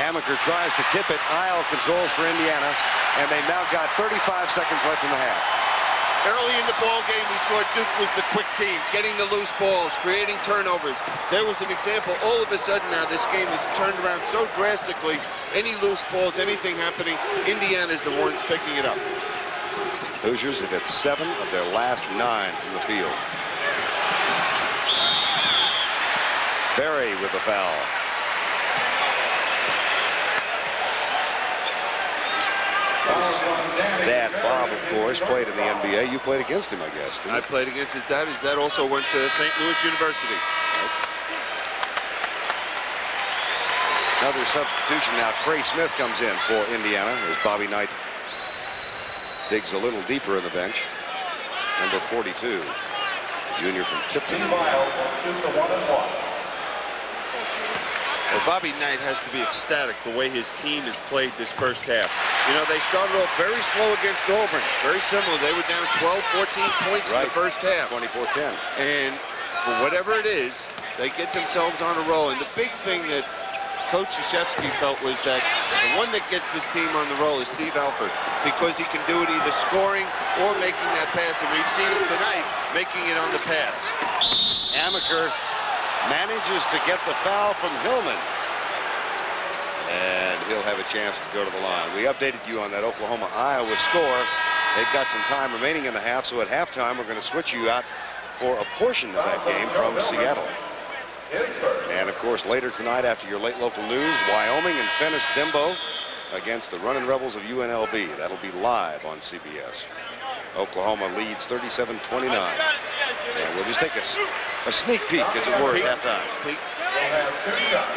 Amaker tries to tip it. Isle controls for Indiana. And they've now got 35 seconds left in the half. Early in the ball game, we saw Duke was the quick team, getting the loose balls, creating turnovers. There was an example. All of a sudden now, this game has turned around so drastically. Any loose balls, anything happening, Indiana's the ones picking it up. Hoosiers have hit 7 of their last 9 from the field. Berry with the foul. Dad Bob, of course, played in the NBA. You played against him, I guess, didn't you? I played against his dad. His dad also went to St. Louis University. Another substitution now. Cray Smith comes in for Indiana as Bobby Knight digs a little deeper in the bench. Number 42, junior from Tipton. Well, Bobby Knight has to be ecstatic the way his team has played this first half. You know, they started off very slow against Auburn. Very similar. They were down 12, 14 points in the first half. 24-10. And for whatever it is, they get themselves on a roll. And the big thing that Coach Krzyzewski felt was that the one that gets this team on the roll is Steve Alford, because he can do it either scoring or making that pass. And we've seen him tonight making it on the pass. Amaker manages to get the foul from Hillman. And he'll have a chance to go to the line. We updated you on that Oklahoma-Iowa score. They've got some time remaining in the half, so at halftime we're going to switch you out for a portion of that game from Seattle. And of course, later tonight after your late local news, Wyoming and Fennis Dembo against the Runnin' Rebels of UNLV. That'll be live on CBS. Oklahoma leads 37-29. And we'll just take a sneak peek, as it were, at halftime.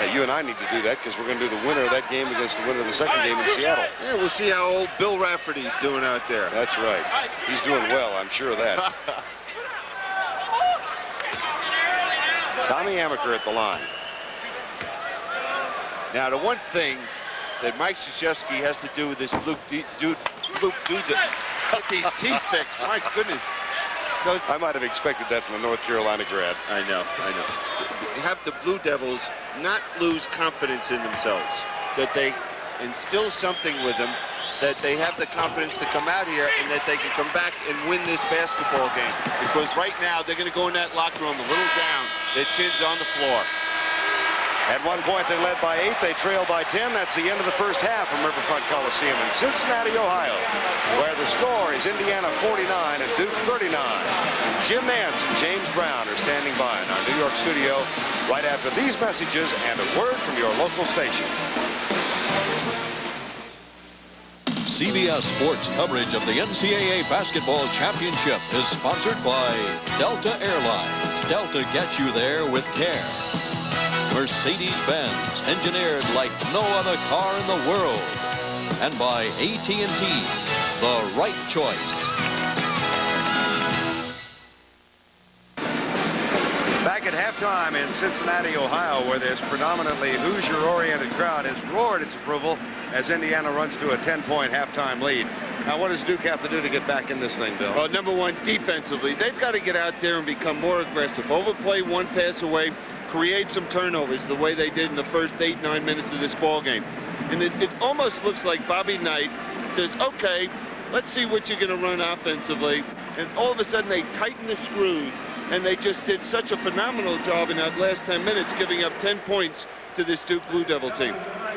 Yeah, you and I need to do that because we're going to do the winner of that game against the winner of the second game in Seattle. Yeah, we'll see how old Bill Rafferty's doing out there. That's right. He's doing well, I'm sure of that. Tommy Amaker at the line. Now, the one thing that Mike Krzyzewski has to do with this Luke get these teeth fixed. My goodness. I might have expected that from a North Carolina grad. I know. Have the Blue Devils not lose confidence in themselves, that they instill something with them, that they have the confidence to come out here and that they can come back and win this basketball game. Because right now, they're going to go in that locker room a little down. Their chin's on the floor. At one point, they led by 8. They trail by 10. That's the end of the first half from Riverfront Coliseum in Cincinnati, Ohio, where the score is Indiana 49 and Duke 39. Jim Nance and James Brown are standing by in our New York studio right after these messages and a word from your local station. CBS Sports coverage of the NCAA Basketball Championship is sponsored by Delta Airlines. Delta gets you there with care. Mercedes-Benz, engineered like no other car in the world. And by AT&T, the right choice. Back at halftime in Cincinnati, Ohio, where this predominantly Hoosier-oriented crowd has roared its approval as Indiana runs to a 10-point halftime lead. Now, what does Duke have to do to get back in this thing, Bill? Well, number one, defensively, they've got to get out there and become more aggressive. Overplay one pass away, create some turnovers the way they did in the first 8-9 minutes of this ball game. And it almost looks like Bobby Knight says, okay, let's see what you're going to run offensively. And all of a sudden they tighten the screws, and they just did such a phenomenal job in that last 10 minutes, giving up 10 points to this Duke Blue Devil team.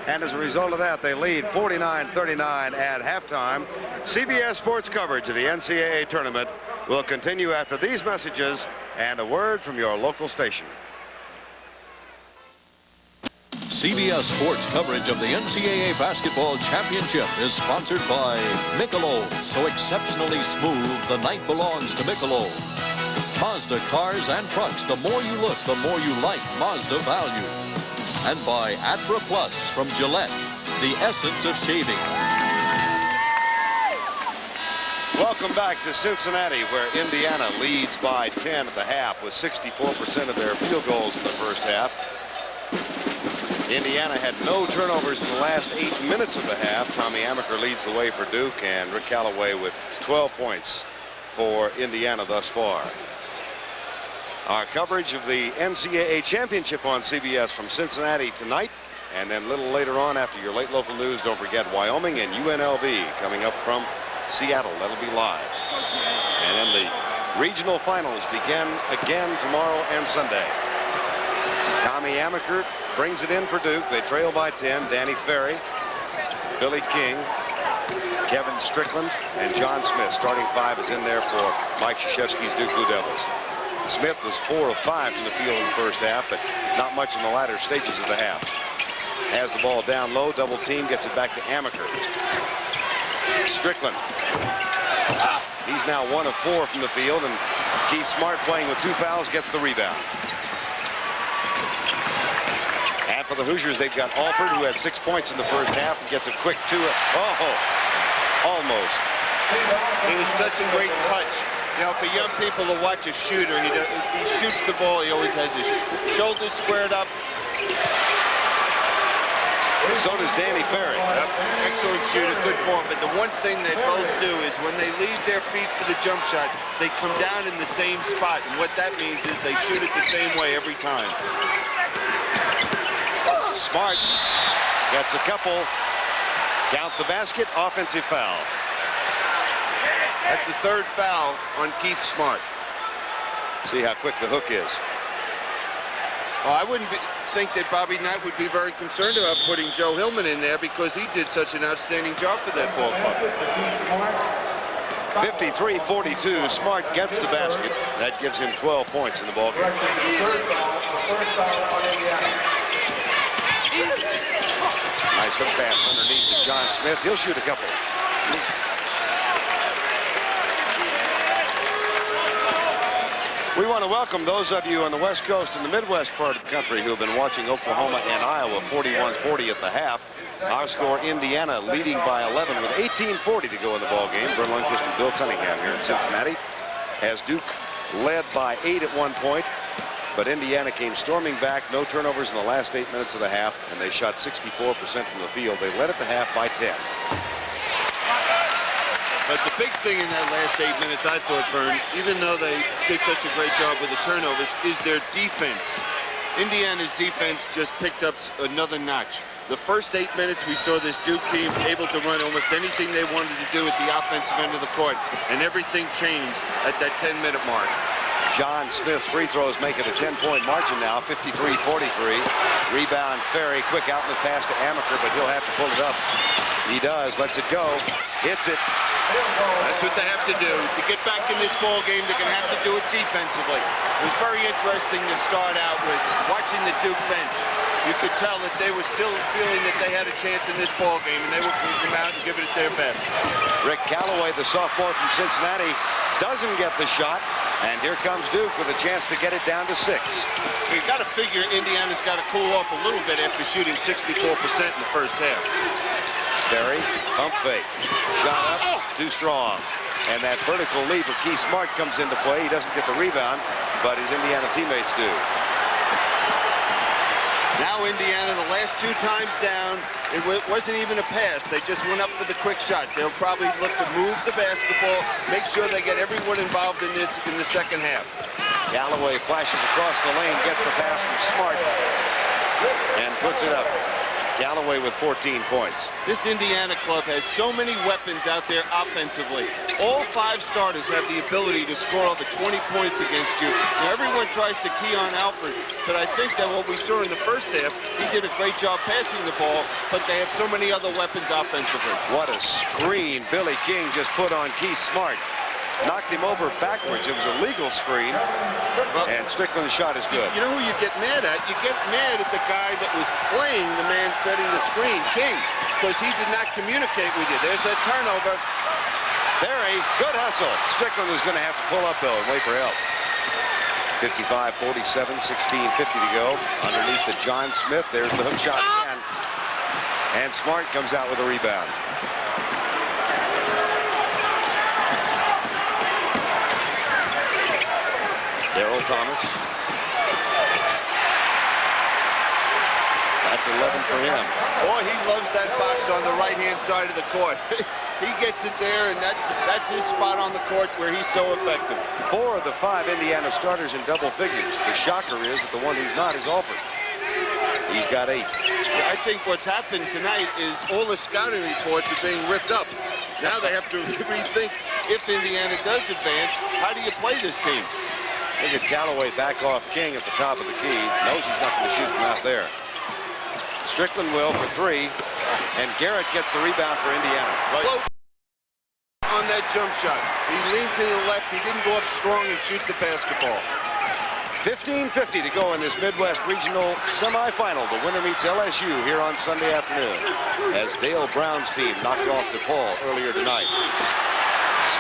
And as a result of that, they lead 49-39 at halftime. CBS Sports coverage of the NCAA tournament will continue after these messages and a word from your local station. CBS Sports coverage of the NCAA Basketball Championship is sponsored by Michelob. So exceptionally smooth, the night belongs to Michelob. Mazda cars and trucks. The more you look, the more you like Mazda value. And by Atra Plus from Gillette, the essence of shaving. Welcome back to Cincinnati, where Indiana leads by 10 at the half with 64% of their field goals in the first half. Indiana had no turnovers in the last 8 minutes of the half. Tommy Amaker leads the way for Duke, and Rick Callaway with 12 points for Indiana thus far. Our coverage of the NCAA championship on CBS from Cincinnati tonight, and then a little later on after your late local news, don't forget Wyoming and UNLV coming up from Seattle. That'll be live. And then the regional finals begin again tomorrow and Sunday. Tommy Amaker brings it in for Duke. They trail by 10. Danny Ferry, Billy King, Kevin Strickland, and John Smith. Starting five is in there for Mike Krzyzewski's Duke Blue Devils. Smith was 4 of 5 from the field in the first half, but not much in the latter stages of the half. Has the ball down low, double team, gets it back to Amaker. Strickland. He's now 1 of 4 from the field, and Keith Smart, playing with 2 fouls, gets the rebound. And for the Hoosiers, they've got Alford, who had 6 points in the first half, and gets a quick 2. Almost. It was such a great touch. You know, for young people to watch a shooter, he shoots the ball, he always has his shoulders squared up. So does Danny Ferry. Yep. Excellent shooter, good form. But the one thing they both do is when they leave their feet for the jump shot, they come down in the same spot. And what that means is they shoot it the same way every time. Smart gets a couple. Count the basket. Offensive foul. That's the 3rd foul on Keith Smart. See how quick the hook is. Well, I wouldn't think that Bobby Knight would be very concerned about putting Joe Hillman in there because he did such an outstanding job for that ball club. 53-42. Smart gets the basket. That gives him 12 points in the ball game. Nice hook pass underneath to John Smith. He'll shoot a couple. We want to welcome those of you on the West Coast and the Midwest part of the country who have been watching Oklahoma and Iowa 41-40 at the half. Our score, Indiana leading by 11 with 18:40 to go in the ball game. Vern Lundquist and Bill Cunningham here in Cincinnati. As Duke led by 8 at one point, but Indiana came storming back. No turnovers in the last 8 minutes of the half, and they shot 64% from the field. They led at the half by 10. But the big thing in that last 8 minutes, I thought, Vern, even though they did such a great job with the turnovers, is their defense. Indiana's defense just picked up another notch. The first 8 minutes, we saw this Duke team able to run almost anything they wanted to do at the offensive end of the court, and everything changed at that 10-minute mark. John Smith's free throws make it a 10-point margin now, 53-43. Rebound Ferry, quick outlet pass to Amaker, but he'll have to pull it up. He does, lets it go, hits it. That's what they have to do. To get back in this ball game, they're going to have to do it defensively. It was very interesting to start out with watching the Duke bench. You could tell that they were still feeling that they had a chance in this ball game, and they were going to come out and give it their best. Rick Callaway, the sophomore from Cincinnati, doesn't get the shot, and here comes Duke with a chance to get it down to 6. You've got to figure Indiana's got to cool off a little bit after shooting 64% in the first half. Ferry, pump fake, shot up, too strong. And that vertical lead for Keith Smart comes into play. He doesn't get the rebound, but his Indiana teammates do. Now Indiana, the last 2 times down, it wasn't even a pass. They just went up for the quick shot. They'll probably look to move the basketball, make sure they get everyone involved in this in the second half. Callaway flashes across the lane, gets the pass from Smart, and puts it up. Callaway with 14 points. This Indiana club has so many weapons out there offensively. All 5 starters have the ability to score over 20 points against you. Now, everyone tries to key on Alfred, but I think that what we saw in the first half, he did a great job passing the ball, but they have so many other weapons offensively. What a screen Billy King just put on Keith Smart. Knocked him over backwards. It was a legal screen, and Strickland's shot is good. You know who you get mad at? You get mad at the guy that was playing the man setting the screen, King, because he did not communicate with you. There's that turnover. Very good hustle. Strickland is going to have to pull up, though, and wait for help. 55-47, 16:50 to go. Underneath to John Smith. There's the hook shot again. And Smart comes out with a rebound. Darryl Thomas. That That's 11 for him. Boy, he loves that box on the right-hand side of the court. He gets it there, and that's his spot on the court where he's so effective. 4 of the 5 Indiana starters in double figures. The shocker is that the one who's not is Alford. He's got 8. I think what's happened tonight is all the scouting reports are being ripped up. Now they have to rethink, if Indiana does advance, how do you play this team? Look at Callaway back off King at the top of the key. Knows he's not going to shoot from out there. Strickland will for 3, and Garrett gets the rebound for Indiana. Right on that jump shot. He leaned to the left. He didn't go up strong and shoot the basketball. 15:50 to go in this Midwest Regional semifinal. The winner meets LSU here on Sunday afternoon as Dale Brown's team knocked off DePaul earlier tonight.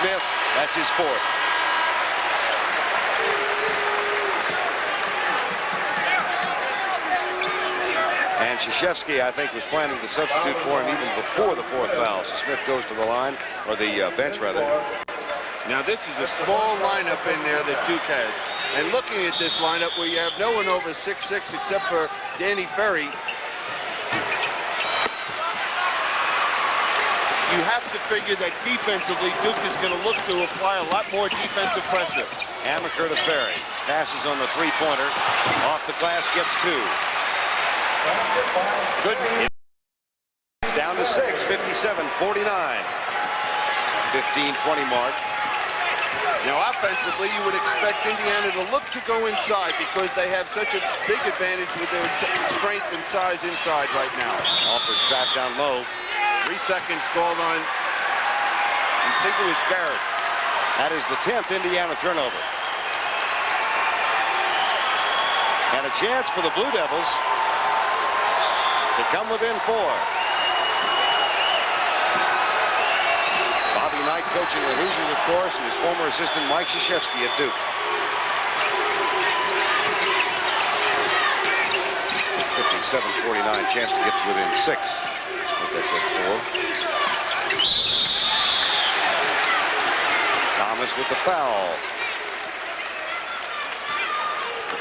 Smith, that's his 4th. And Krzyzewski, I think, was planning to substitute for him even before the 4th foul. So Smith goes to the line, or the bench, rather. Now, this is a small lineup in there that Duke has. And looking at this lineup where you have no one over 6'6" except for Danny Ferry, you have to figure that defensively Duke is going to look to apply a lot more defensive pressure. Amaker to Ferry. Passes on the 3-pointer. Off the glass, gets 2. Good. It's down to 6, 57-49. 15-20 mark. Now, offensively, you would expect Indiana to look to go inside because they have such a big advantage with their strength and size inside right now. Alford trapped down low. 3 seconds called on, I think it was Garrett. That is the 10th Indiana turnover. And a chance for the Blue Devils to come within 4. Bobby Knight coaching the Hoosiers, of course, and his former assistant Mike Krzyzewski at Duke. 57-49, chance to get within 6. I think that's at 4. Thomas with the foul.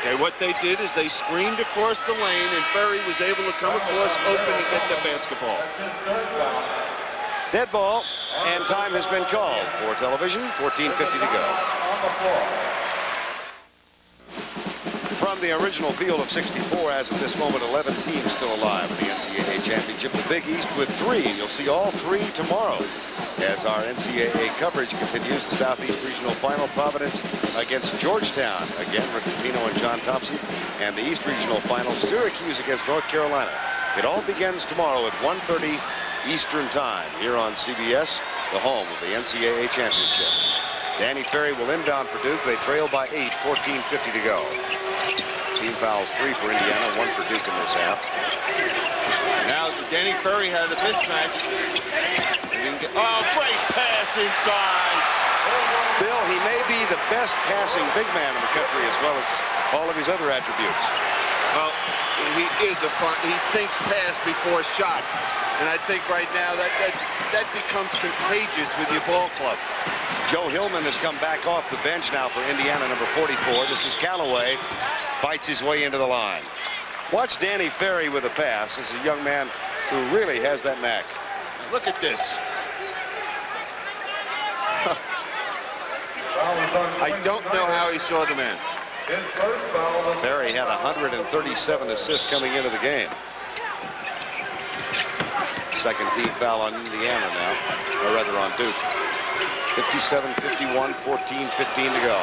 Okay, what they did is they screened across the lane, and Ferry was able to come across open and get the basketball. Dead ball, and time has been called for television. 14:50 to go. From the original field of 64, as of this moment, 11 teams still alive in the NCAA championship. The Big East with 3, and you'll see all 3 tomorrow as our NCAA coverage continues. The Southeast Regional Final, Providence against Georgetown. Again, Rick Pitino and John Thompson. And the East Regional Final, Syracuse against North Carolina. It all begins tomorrow at 1:30 Eastern Time here on CBS, the home of the NCAA championship. Danny Ferry will inbound for Duke. They trail by 8, 14:50 to go. Team fouls 3 for Indiana, 1 for Duke in this half. Now, Danny Ferry had a mismatch. Oh, great pass inside. Bill, he may be the best passing big man in the country as well as all of his other attributes. Well, he thinks pass before shot. And I think right now that becomes contagious with your ball club. Joe Hillman has come back off the bench now for Indiana, number 44. This is Callaway. Fights his way into the line. Watch Danny Ferry with a pass. This is a young man who really has that knack. Look at this. I don't know how he saw the man. Ferry had 137 assists coming into the game. Second team foul on Indiana now, or rather on Duke. 57-51, 14-15 to go.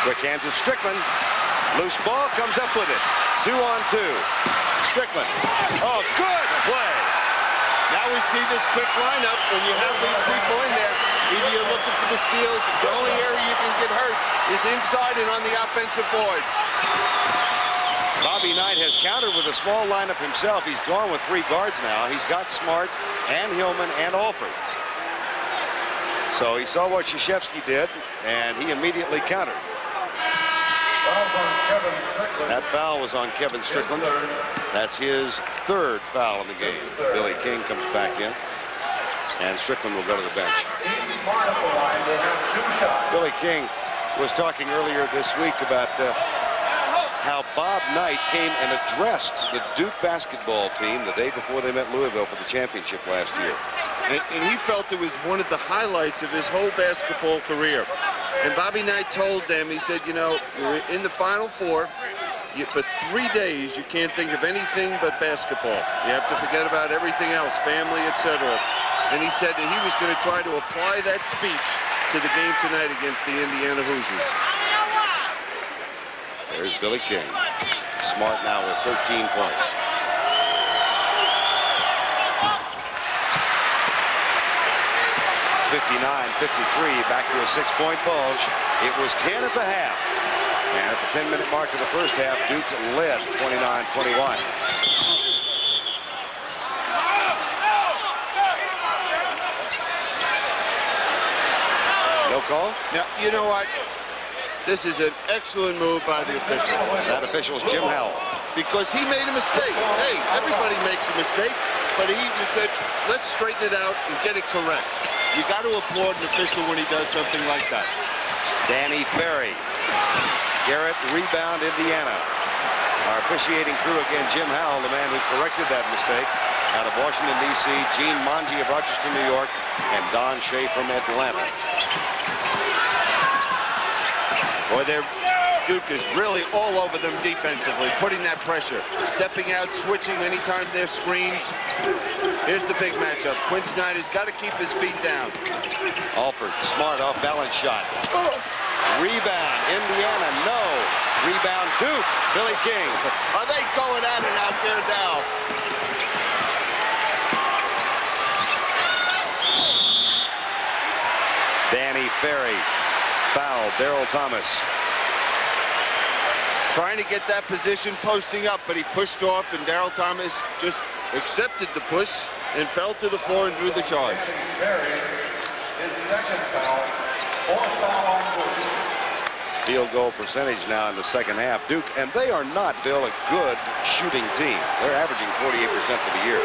Quick hands of Strickland. Loose ball, comes up with it. 2-on-2. Strickland. Oh, good play. Now we see this quick lineup when you have these people in there. Either you're looking for the steals. The only area you can get hurt is inside and on the offensive boards. Bobby Knight has countered with a small lineup himself. He's gone with 3 guards now. He's got Smart and Hillman and Alford. So he saw what Krzyzewski did, and he immediately countered. That foul was on Kevin Strickland. That's his 3rd foul in the game. Billy King comes back in, and Strickland will go to the bench. Billy King was talking earlier this week about how Bob Knight came and addressed the Duke basketball team the day before they met Louisville for the championship last year. And he felt it was one of the highlights of his whole basketball career. And Bobby Knight told them, he said, you know, you're in the Final Four. For 3 days, you can't think of anything but basketball. You have to forget about everything else, family, etc. And he said that he was going to try to apply that speech to the game tonight against the Indiana Hoosiers. There's Billy King. Smart now with 13 points. (59-53), back to a 6-point bulge. It was 10 at the half. And at the 10-minute mark of the first half, Duke led 29-21. No call? Now, you know what? This is an excellent move by the official. That official is Jim Howell. Because he made a mistake. Hey, everybody makes a mistake. But he said, let's straighten it out and get it correct. You got to applaud an official when he does something like that. Danny Ferry. Garrett, rebound, Indiana. Our officiating crew again, Jim Howell, the man who corrected that mistake, out of Washington, D.C., Gene Manji of Rochester, New York, and Don Shea from Atlanta. Boy, Duke is really all over them defensively, putting that pressure. Stepping out, switching anytime they're screens. Here's the big matchup. Quinn Snyder's got to keep his feet down. Alford, smart off balance shot. Rebound, Indiana, no. Rebound, Duke, Billy King. Are they going at it out there now? Danny Ferry, foul, Darryl Thomas. Trying to get that position posting up, but he pushed off, and Darryl Thomas just accepted the push and fell to the floor and drew the charge. His second foul, fourth foul on Duke. Field goal percentage now in the second half. Duke, and they are not, Bill, a good shooting team. They're averaging 48% for the year.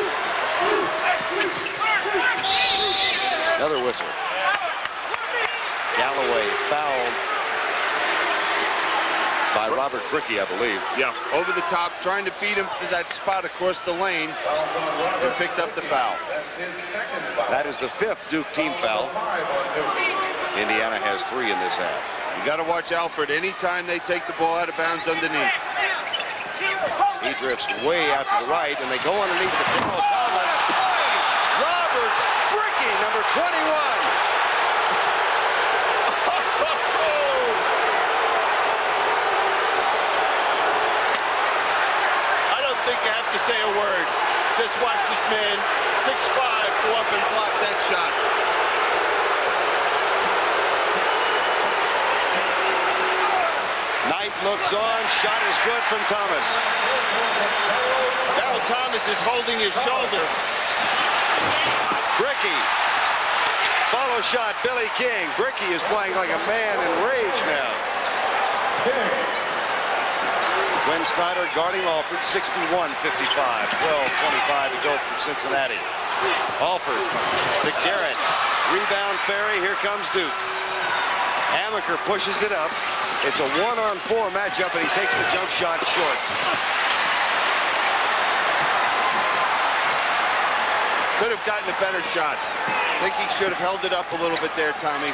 Another whistle. Galloway fouled by Robert Brickey, I believe. Yeah, over the top, trying to beat him to that spot across the lane, and picked up the foul. That is the 5th Duke team foul. Indiana has 3 in this half. You got to watch Alford anytime they take the ball out of bounds underneath. He drifts way out to the right, and they go underneath the Darryl Thomas. Robert Brickey, number 21. You have to say a word. Just watch this man, 6'5", go up and block that shot. Knight looks on, shot is good from Thomas. Darryl Thomas is holding his shoulder. Brickey, follow shot, Billy King. Brickey is playing like a man in rage now. Quinn Snyder guarding Alford, 61-55. 12:25 to go from Cincinnati. Alford to Garrett. Rebound Ferry. Here comes Duke. Amaker pushes it up. It's a 1-on-4 matchup, and he takes the jump shot short. Could have gotten a better shot. I think he should have held it up a little bit there, Tommy.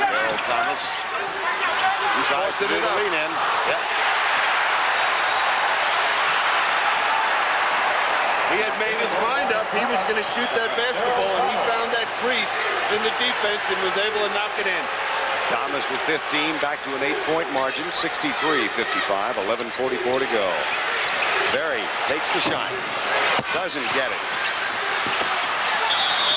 Darryl Thomas. He's tries to do the lean in. Yep. He had made his mind up. He was going to shoot that basketball, and he found that crease in the defense and was able to knock it in. Thomas with 15, back to an 8-point margin, 63-55, 11:44 to go. Berry takes the shot. Doesn't get it.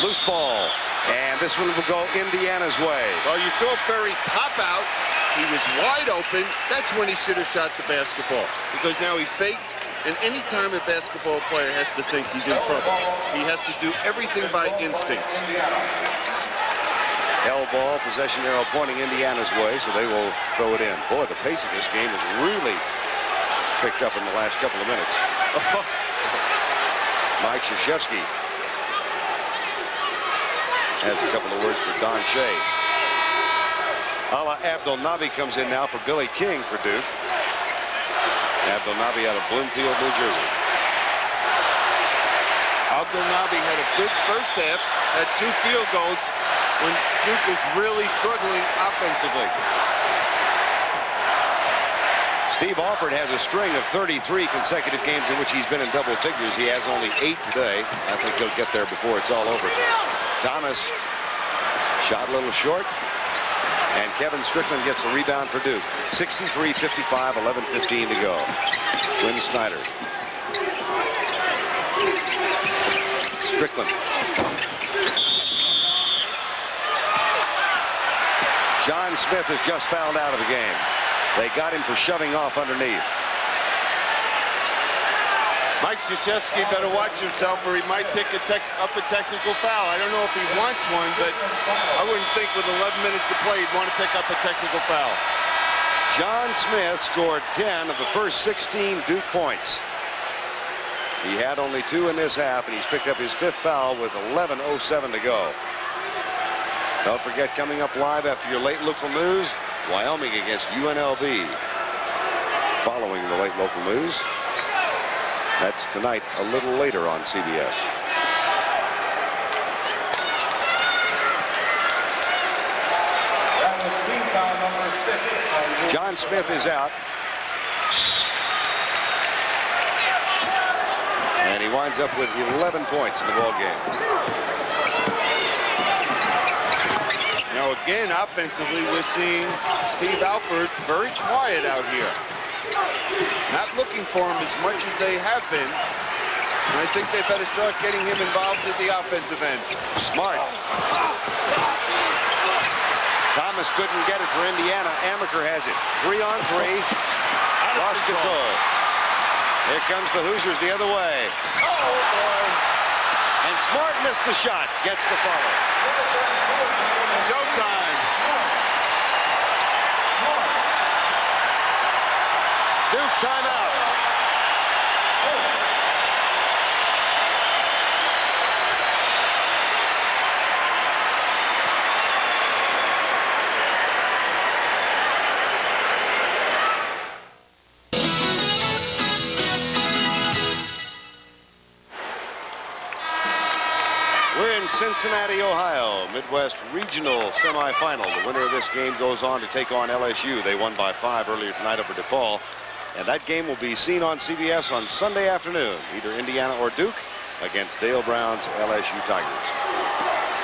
Loose ball. And this one will go Indiana's way. Well, you saw Ferry pop out. He was wide open. That's when he should have shot the basketball, because now he faked. And any time a basketball player has to think he's in trouble, he has to do everything by instincts. L ball, possession arrow pointing Indiana's way, so they will throw it in. Boy, the pace of this game has really picked up in the last couple of minutes. Mike Krzyzewski has a couple of words for Don Shea. Ala Abdel Nabi comes in now for Billy King for Duke. Abdelnaby out of Bloomfield, New Jersey. Abdelnaby had a good first half, had 2 field goals when Duke was really struggling offensively. Steve Alford has a string of 33 consecutive games in which he's been in double figures. He has only 8 today. I think he'll get there before it's all over. Thomas shot a little short, and Kevin Strickland gets a rebound for Duke. 63-55, 11:15 to go. Quinn Snyder. Strickland. John Smith has just fouled out of the game. They got him for shoving off underneath. Mike Krzyzewski better watch himself or he might pick up a technical foul. I don't know if he wants one, but I wouldn't think with 11 minutes to play he'd want to pick up a technical foul. John Smith scored 10 of the first 16 Duke points. He had only 2 in this half, and he's picked up his 5th foul with 11:07 to go. Don't forget, coming up live after your late local news, Wyoming against UNLV. Following the late local news, that's tonight a little later on CBS. That was team foul number 6. John Smith is out. And he winds up with 11 points in the ball game. Now again, offensively, we're seeing Steve Alford very quiet out here. Not looking for him as much as they have been. And I think they better start getting him involved at the offensive end. Smart. Thomas couldn't get it for Indiana. Amaker has it. 3-on-3. Lost control. Here comes the Hoosiers the other way. Oh, boy. And Smart missed the shot. Gets the follow. Showtime. Duke timeout. We're in Cincinnati, Ohio, Midwest Regional semifinal. The winner of this game goes on to take on LSU. They won by 5 earlier tonight over DePaul. And that game will be seen on CBS on Sunday afternoon, either Indiana or Duke against Dale Brown's LSU Tigers.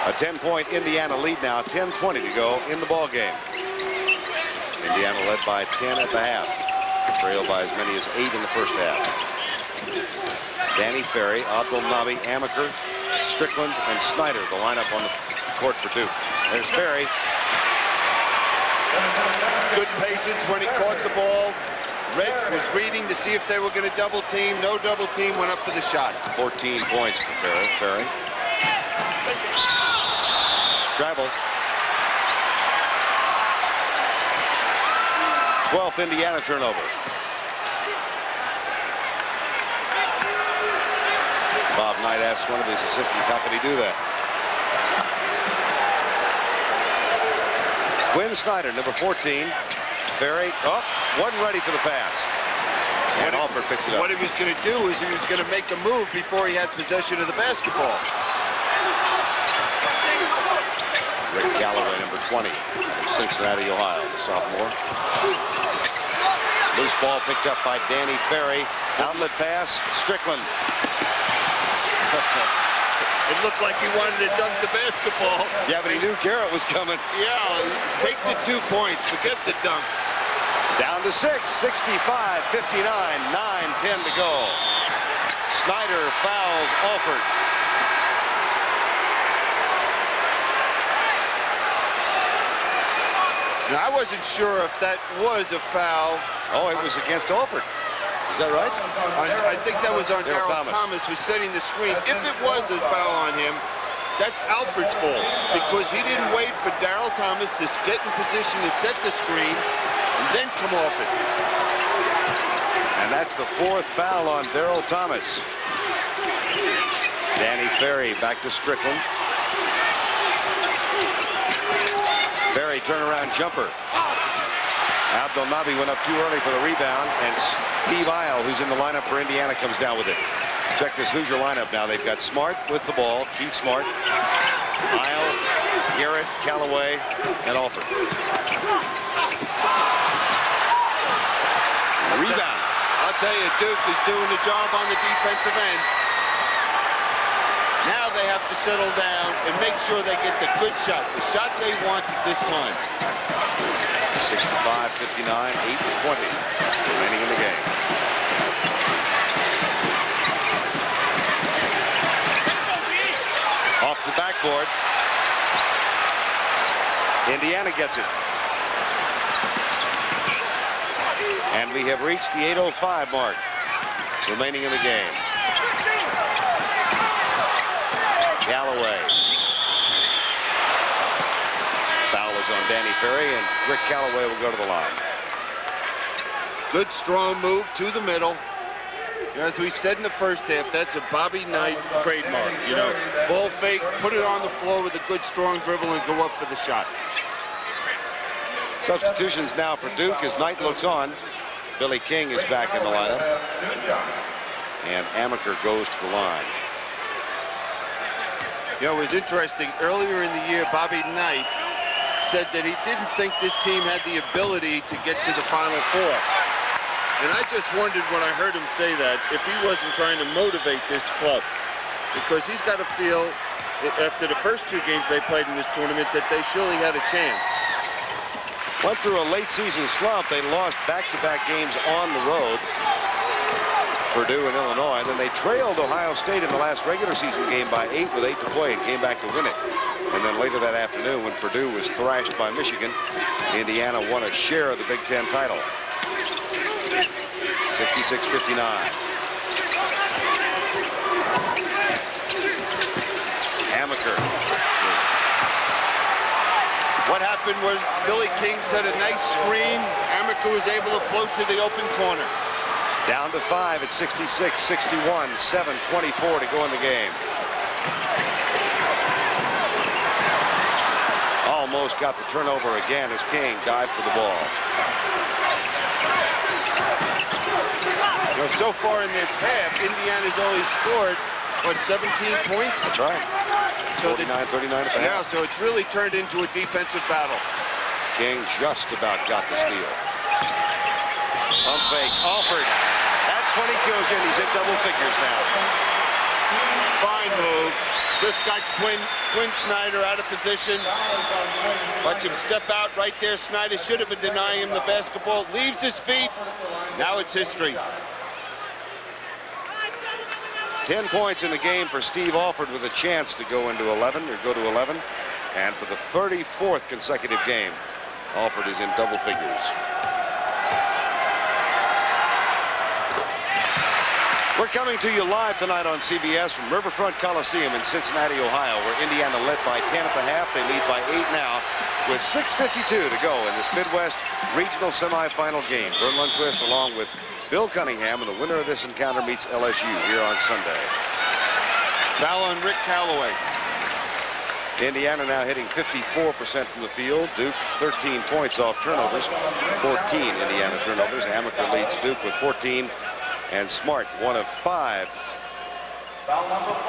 A 10-point Indiana lead now, 10:20 to go in the ball game. Indiana led by 10 at the half, trailed by as many as 8 in the first half. Danny Ferry, Abdelnaby, Amaker, Strickland, and Snyder, the lineup on the court for Duke. There's Ferry. Good patience when he caught the ball. Red was reading to see if they were going to double team. No double team, went up for the shot. 14 points for Ferry. Travel. 12th Indiana turnover. Bob Knight asked one of his assistants, how could he do that? Quinn Snyder, number 14. Ferry, wasn't ready for the pass. And Alford picks it up. What he was going to do is he was going to make a move before he had possession of the basketball. Rick Galloway, number 20, from Cincinnati, Ohio, the sophomore. Loose ball picked up by Danny Ferry. Outlet pass, Strickland. It looked like he wanted to dunk the basketball. Yeah, but he knew Garrett was coming. Yeah, take the 2 points. Forget the dunk. Down to 6, 65, 59, 9-10 to go. Snyder fouls Alford. Now, I wasn't sure if that was a foul. Oh, it was against Alford. Is that right? I think that was on Darryl Darryl Thomas who's setting the screen. If it was a foul on him, that's Alford's fault because he didn't wait for Darryl Thomas to get in position to set the screen and then come off it. And that's the 4th foul on Darryl Thomas. Danny Ferry back to Strickland. Ferry turnaround jumper. Abdelnaby went up too early for the rebound, and Steve Isle, who's in the lineup for Indiana, comes down with it. Check this Hoosier lineup now. They've got Smart with the ball, Keith Smart, Isle, Garrett, Callaway, and Alford. Rebound. I'll tell you, Duke is doing the job on the defensive end. Now they have to settle down and make sure they get the good shot, the shot they want at this time. 65-59, 8:20 remaining in the game. Off the backboard. Indiana gets it. And we have reached the 8:05 mark remaining in the game. Callaway. Foul is on Danny Ferry, and Rick Callaway will go to the line. Good strong move to the middle. As we said in the first half, that's a Bobby Knight trademark. You know, ball fake, put it on the floor with a good strong dribble and go up for the shot. Substitutions now for Duke as Knight looks on. Billy King is back in the lineup. And Amaker goes to the line. You know, it was interesting. Earlier in the year, Bobby Knight said that he didn't think this team had the ability to get to the Final Four. And I just wondered when I heard him say that if he wasn't trying to motivate this club. Because he's got to feel, after the first two games they played in this tournament, that they surely had a chance. Went through a late season slump. They lost back-to-back games on the road. Purdue and Illinois. Then they trailed Ohio State in the last regular season game by 8 with 8 to play and came back to win it. And then later that afternoon, when Purdue was thrashed by Michigan, Indiana won a share of the Big Ten title. 66-59. Amaker. What happened was Billy King set a nice screen. Amaker was able to float to the open corner. Down to 5 at 66-61. 7:24 to go in the game. Almost got the turnover again as King dived for the ball. Well, so far in this half, Indiana's only scored, what, 17 points? That's right. So 49-39 at the half. Yeah, so it's really turned into a defensive battle. King just about got the steal. Pump fake, Alford. That's when he goes in. He's in double figures now. Fine move. Just got Quinn Snyder out of position. Watch him step out right there. Snyder should have been denying him the basketball. Leaves his feet. Now it's history. 10 points in the game for Steve Alford with a chance to go into 11 or go to 11. And for the 34th consecutive game, Alford is in double figures. We're coming to you live tonight on CBS from Riverfront Coliseum in Cincinnati, Ohio, where Indiana led by 10 at the half. They lead by 8 now with 6:52 to go in this Midwest Regional Semifinal game. Vern Lundquist along with Bill Cunningham, and the winner of this encounter meets LSU here on Sunday. Foul on Rick Callaway. Indiana now hitting 54% from the field. Duke 13 points off turnovers. 14 Indiana turnovers. Amaker leads Duke with 14. And Smart, one of 5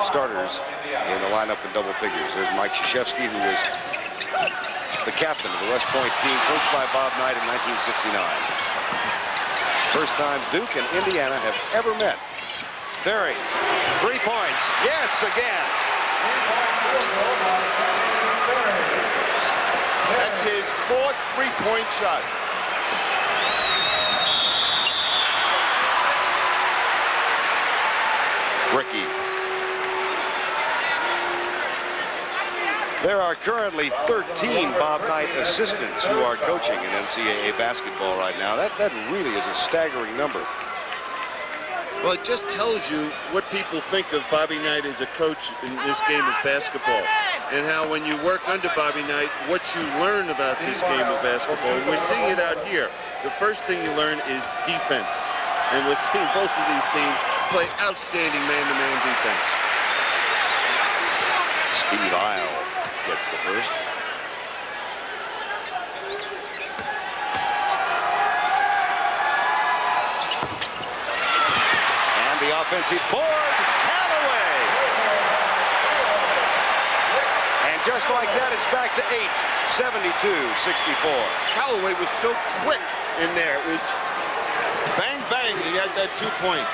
starters in the lineup in double figures. There's Mike Krzyzewski, who was the captain of the West Point team, coached by Bob Knight in 1969. First time Duke and Indiana have ever met. Ferry, 3 points. Yes, again. That's his 4th three-point shot. Ricky. There are currently 13 Bob Knight assistants who are coaching in NCAA basketball right now. That really is a staggering number. Well, it just tells you what people think of Bobby Knight as a coach in this game of basketball. And how when you work under Bobby Knight, what you learn about this game of basketball. We're seeing it out here. The first thing you learn is defense. And we're seeing both of these teams play outstanding man-to-man defense. Steve Isle gets the first. offensive board. Callaway. And just like that, it's back to 8. 72-64. Callaway was so quick in there. It was bang, bang. He had that 2 points.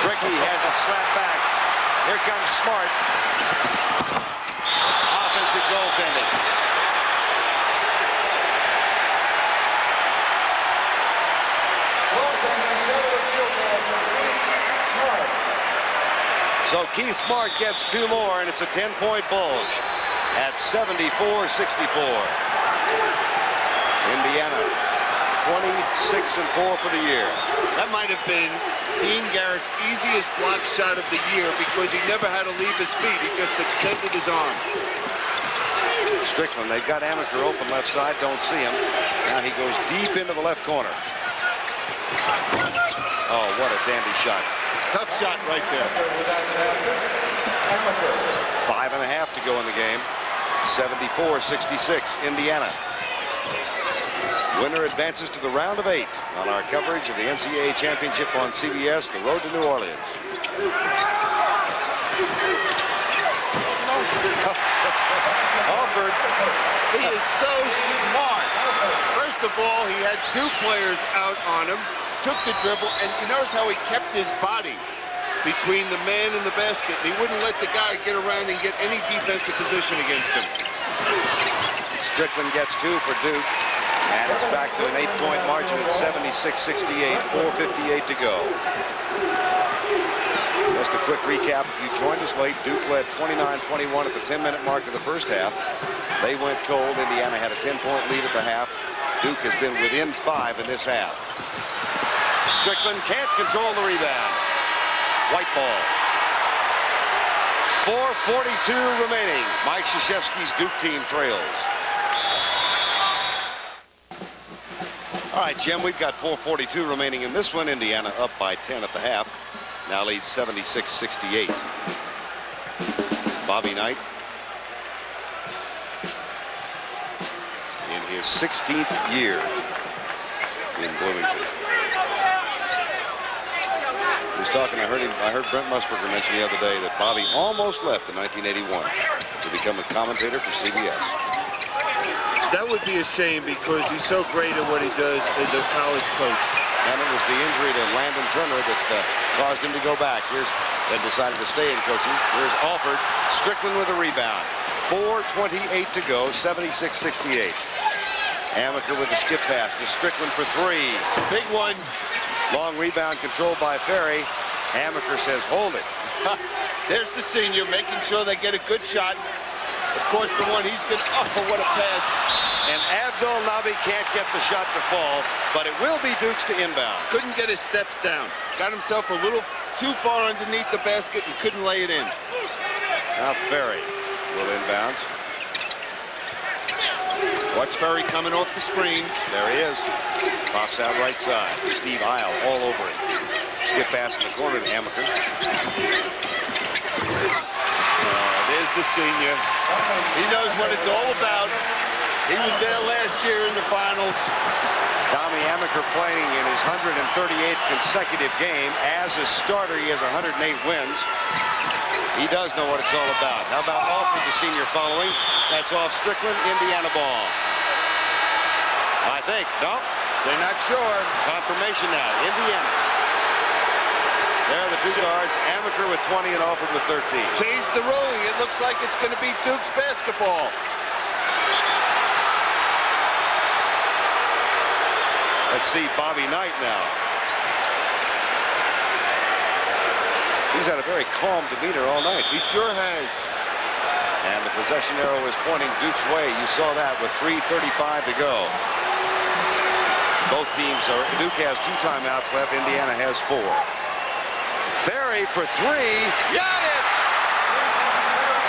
Ricky has it slapped back. Here comes Smart. Offensive goaltending. So Keith Smart gets 2 more, and it's a 10-point bulge at 74-64. Indiana, 26-4 for the year. That might have been Dean Garrett's easiest block shot of the year because he never had to leave his feet. He just extended his arm. Strickland, they've got Amaker open left side, don't see him. Now he goes deep into the left corner. Oh, what a dandy shot. Tough shot right there. 5.5 to go in the game. 74-66, Indiana. Winner advances to the round of 8 on our coverage of the NCAA Championship on CBS, The Road to New Orleans. Alford. He is so smart. First of all, he had 2 players out on him, took the dribble, and you notice how he kept his body between the man and the basket. He wouldn't let the guy get around and get any defensive position against him. Strickland gets 2 for Duke, and it's back to an 8-point margin at 76-68, 4:58 to go. Just a quick recap. If you joined us late, Duke led 29-21 at the 10-minute mark of the first half. They went cold. Indiana had a 10-point lead at the half. Duke has been within 5 in this half. Strickland can't control the rebound. White ball. 4:42 remaining. Mike Krzyzewski's Duke team trails. All right, Jim, we've got 4:42 remaining in this one. Indiana up by 10 at the half. Now leads 76-68. Bobby Knight in his 16th year in Bloomington. He was talking, I heard Brent Musburger mention the other day that Bobby almost left in 1981 to become a commentator for CBS. That would be a shame because he's so great at what he does as a college coach. And it was the injury to Landon Turner that caused him to go back. Then decided to stay in coaching. Here's Alford. Strickland with a rebound. 4:28 to go, 76-68. Amaker with the skip pass to Strickland for 3. Big one. Long rebound controlled by Ferry. Amaker says, hold it. There's the senior making sure they get a good shot. Of course, the one he's been, oh, what a pass. And Abdul Nabi can't get the shot to fall, but it will be Duke's to inbound. Couldn't get his steps down. Got himself a little too far underneath the basket and couldn't lay it in. Now Ferry will inbounds. Watch Ferry coming off the screens. There he is. Pops out right side. Steve Isle all over it. Skip pass in the corner to Amaker. There's the senior. He knows what it's all about. He was there last year in the finals. Tommy Amaker playing in his 138th consecutive game. As a starter, he has 108 wins. He does know what it's all about. How about Alford, the senior, following? That's off Strickland, Indiana ball. I think. No? They're not sure. Confirmation now. Indiana. There are the 2 guards. Amaker with 20 and Alford with 13. Change the ruling. It looks like it's going to be Duke's basketball. Let's see Bobby Knight now. He's had a very calm demeanor all night. He sure has. And the possession arrow is pointing Duke's way. You saw that with 3:35 to go. Both teams are, Duke has 2 timeouts left. Indiana has 4. Ferry for 3. Got it!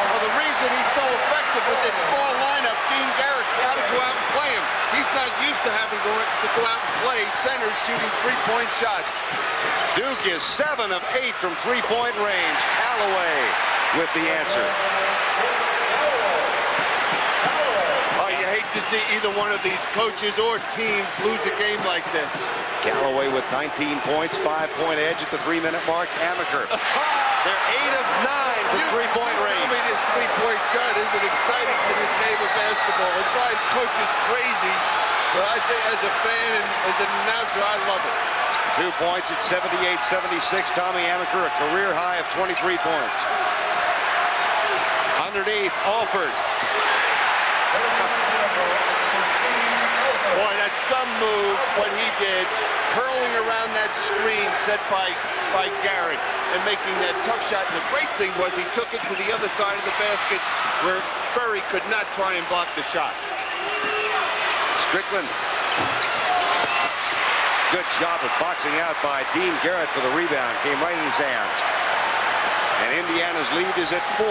Well, the reason he's so effective with this small lineup, Dean Garrett's got to go out and play him. He's not used to having to go out and play centers shooting 3-point shots. Duke is 7 of 8 from 3-point range. Callaway with the answer. Oh, you hate to see either one of these coaches or teams lose a game like this. Callaway with 19 points, 5-point edge at the 3-minute mark. Amaker. They're 8 of 9 from three-point range. Tell me this three-point shot isn't exciting to this game of basketball. It drives coaches crazy, but I think as a fan and as an announcer, I love it. 2 points at 78-76. Tommy Amaker, a career high of 23 points. Underneath, Alford. Boy, that's some move, what he did, curling around that screen set by Garrett and making that tough shot. And the great thing was he took it to the other side of the basket where Ferry could not try and block the shot. Strickland. Good job of boxing out by Dean Garrett for the rebound. Came right in his hands. And Indiana's lead is at 4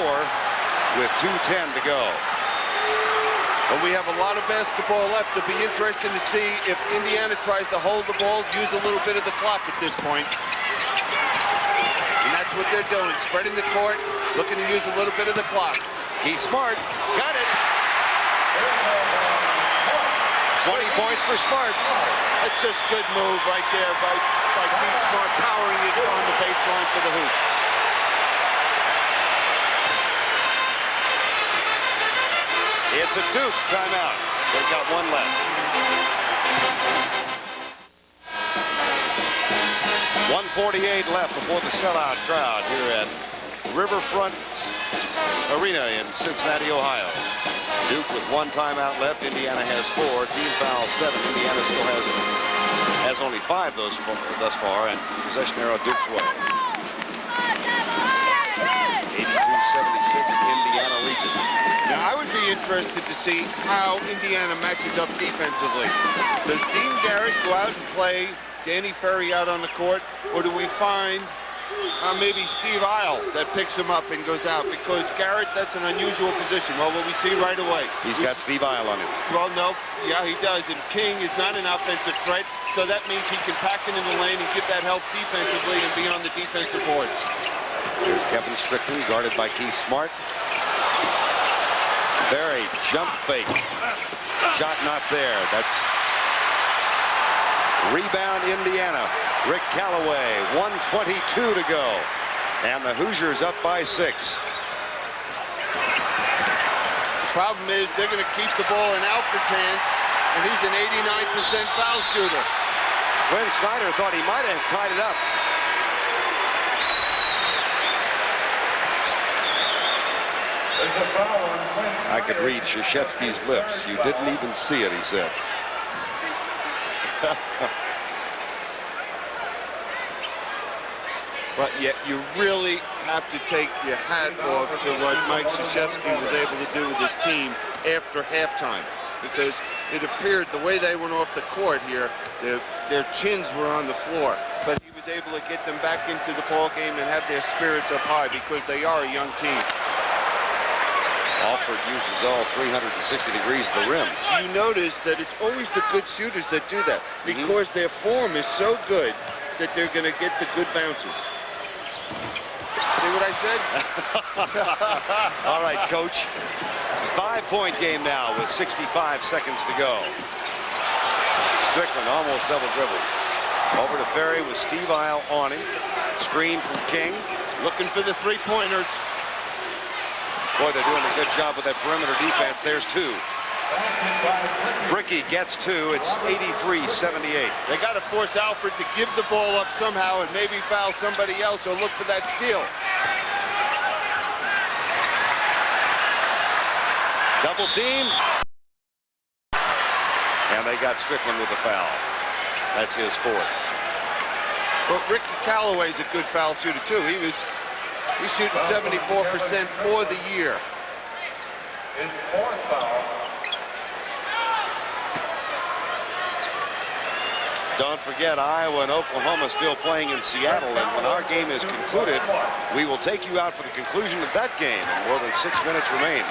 with 2:10 to go. But we have a lot of basketball left. It'll be interesting to see if Indiana tries to hold the ball, use a little bit of the clock at this point. And that's what they're doing, spreading the court, looking to use a little bit of the clock. He's smart. Got it. 20 points for Smart. That's just good move right there by Pete Smart, powering it on the baseline for the hoop. It's a Duke timeout. They've got one left. 1:48 left before the sellout crowd here at Riverfront Arena in Cincinnati, Ohio. Duke with one timeout left. Indiana has 4. Team foul 7. Indiana still has only 5 thus far, and possession arrow Duke's way. 82-76. Indiana leads it. Now, I would be interested to see how Indiana matches up defensively. Does Dean Garrett go out and play Danny Ferry out on the court, or do we find maybe Steve Isle that picks him up and goes out? Because Garrett, that's an unusual position. Well, what we see right away. He's got Steve Isle on him. Well, no. Yeah, he does. And King is not an offensive threat, so that means he can pack it in the lane and give that help defensively and be on the defensive boards. Here's Kevin Strickland, guarded by Keith Smart. Barry, jump fake. Shot not there. That's rebound Indiana. Rick Callaway, 1:22 to go. And the Hoosiers up by 6. The problem is they're going to keep the ball in Alfred's hands, and he's an 89% foul shooter. Glenn Snyder thought he might have tied it up. I could read Krzyzewski's lips. You didn't even see it, he said. But yet you really have to take your hat off to what Mike Krzyzewski was able to do with his team after halftime, because it appeared the way they went off the court here, their chins were on the floor, but he was able to get them back into the ball game and have their spirits up high because they are a young team. Alford uses all 360 degrees of the rim. Do you notice that it's always the good shooters that do that? Because their form is so good that they're going to get the good bounces. See what I said? All right, Coach. 5-point game now with 65 seconds to go. Strickland almost double dribbled. Over to Ferry with Steve Isle on him. Screen from King. Looking for the three-pointers. Boy, they're doing a good job with that perimeter defense. There's 2. Bricky gets 2. It's 83-78. They got to force Alfred to give the ball up somehow and maybe foul somebody else or look for that steal. Double team. And they got Strickland with the foul. That's his 4th. Well, Ricky Callaway's a good foul shooter, too. He's shooting 74% for the year. His 4th foul. Don't forget, Iowa and Oklahoma still playing in Seattle, and when our game is concluded, we will take you out for the conclusion of that game. And more than 6 minutes remain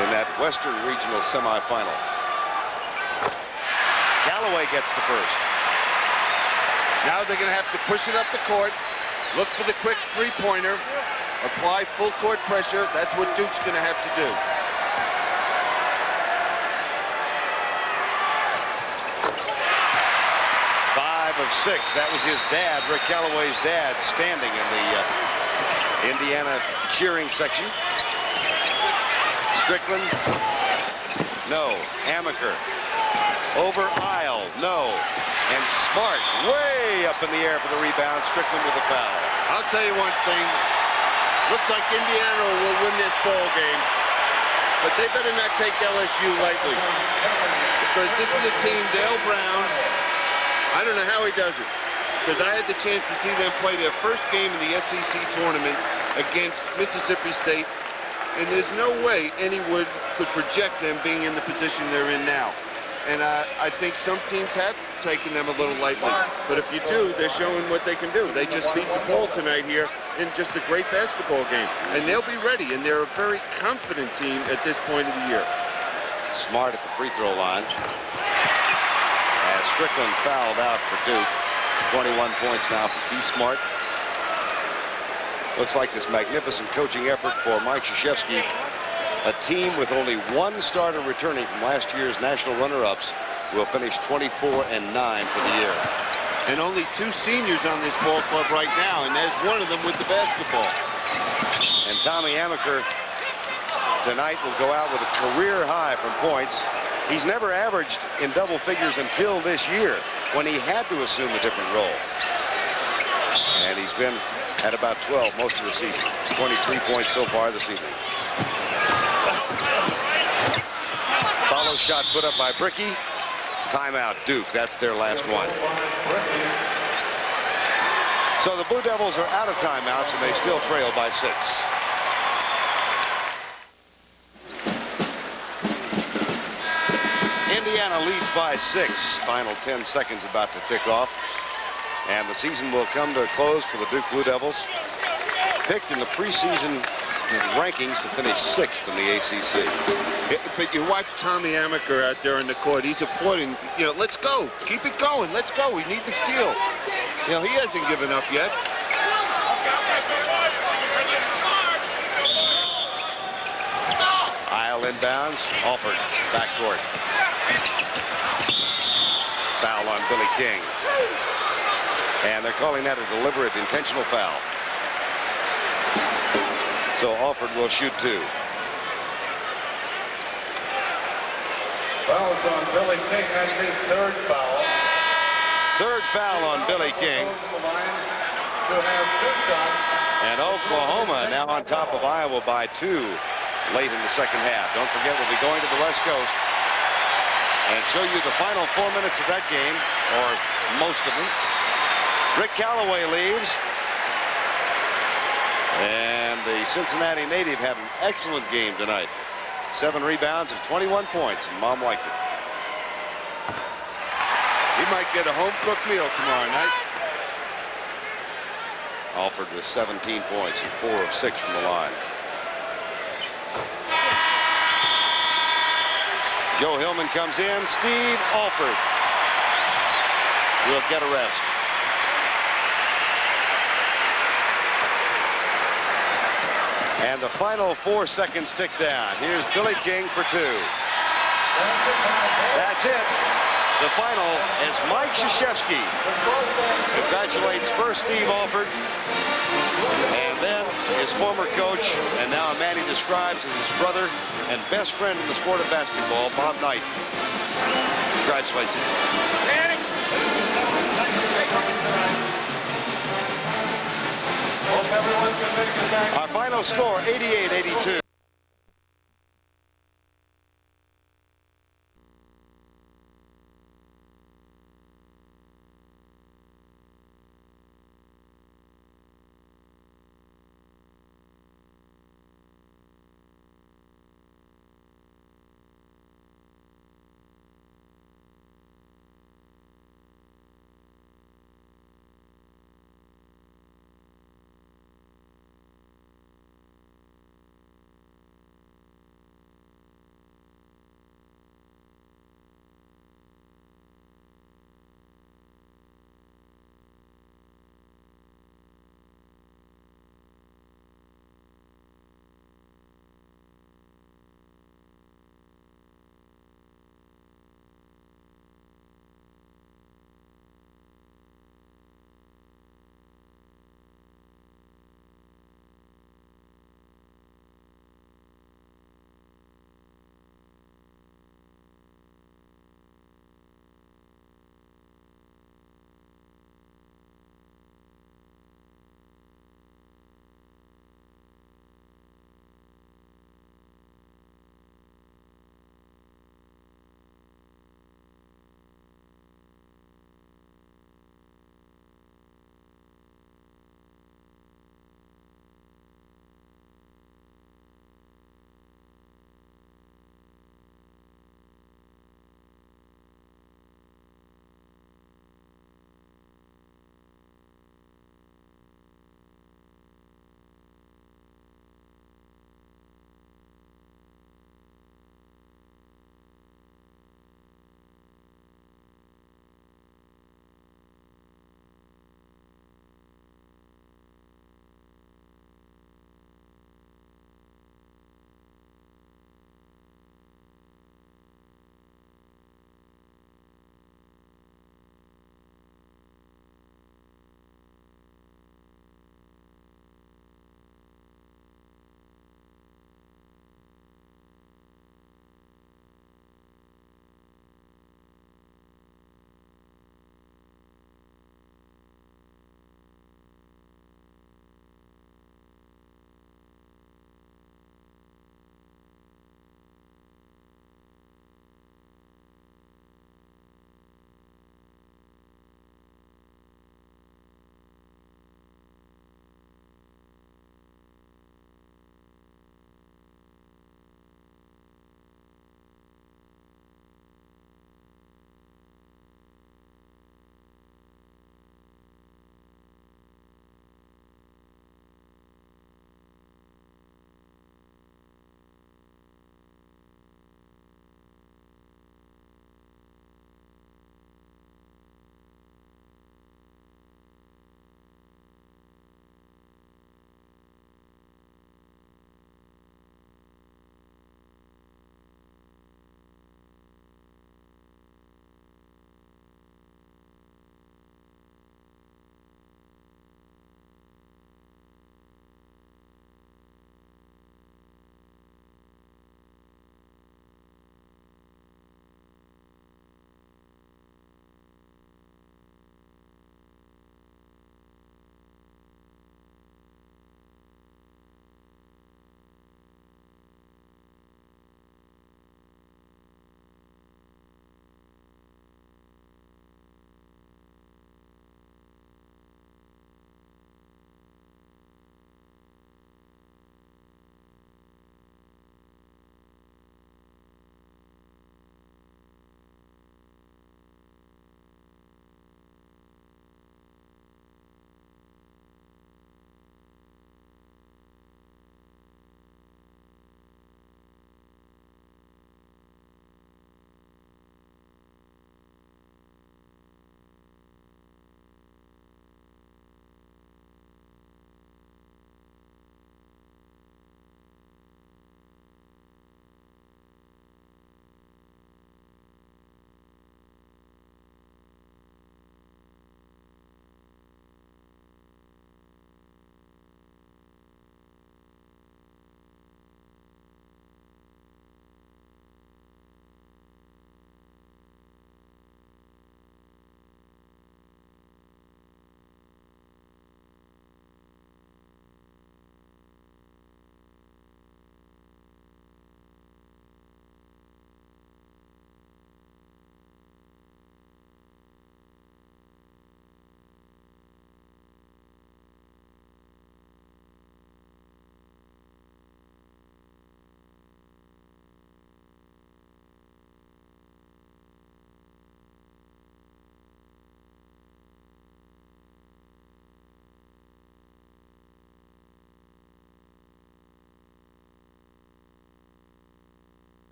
in that Western Regional semifinal. Callaway gets the first. Now they're going to have to push it up the court, look for the quick three-pointer, apply full court pressure. That's what Duke's going to have to do. of 6. That was his dad, Rick Calloway's dad, standing in the Indiana cheering section. Strickland, no. Amaker, over aisle, no. And Smart way up in the air for the rebound. Strickland with a foul. I'll tell you one thing. Looks like Indiana will win this ball game, but they better not take LSU lightly, because this is a team, Dale Brown, I don't know how he does it, because I had the chance to see them play their first game in the SEC tournament against Mississippi State, and there's no way anyone could project them being in the position they're in now. And I think some teams have taken them a little lightly. But if you do, they're showing what they can do. They just beat DePaul tonight here in just a great basketball game. And they'll be ready, and they're a very confident team at this point of the year. Smart at the free throw line. As Strickland fouled out for Duke. 21 points now for P. Smart. Looks like this magnificent coaching effort for Mike Krzyzewski. A team with only one starter returning from last year's national runner-ups will finish 24-9 for the year. And only 2 seniors on this ball club right now, and there's one of them with the basketball. And Tommy Amaker tonight will go out with a career high from points. He's never averaged in double figures until this year, when he had to assume a different role. And he's been at about 12 most of the season. 23 points so far this evening. Follow shot put up by Bricky. Timeout, Duke. That's their last one. So the Blue Devils are out of timeouts, and they still trail by 6. Indiana leads by 6. Final 10 seconds about to tick off. And the season will come to a close for the Duke Blue Devils. Picked in the preseason rankings to finish 6th in the ACC. But you watch Tommy Amaker out there on the court. He's applauding. You know, let's go. Keep it going. Let's go. We need the steal. You know, he hasn't given up yet. Isle inbounds. Alford, backcourt. Foul on Billy King. And they're calling that a deliberate, intentional foul. So Alford will shoot 2. Foul's on Billy King. That's his 3rd foul. 3rd foul on Billy King. To have 2 shots. And Oklahoma now on top of Iowa by 2 late in the second half. Don't forget, we'll be going to the West Coast and show you the final 4 minutes of that game, or most of them. Rick Calloway leaves. And the Cincinnati native had an excellent game tonight. 7 rebounds and 21 points, and Mom liked it. He might get a home-cooked meal tomorrow night. Alford with 17 points and 4 of 6 from the line. Joe Hillman comes in. Steve Alford will get a rest. And the final 4 seconds tick down. Here's Billy King for 2. That's it. The final as Mike Krzyzewski congratulates first Steve Alford, and then his former coach, and now a man he describes as his brother and best friend in the sport of basketball, Bob Knight. Congratulates him. Our final score, 88-82.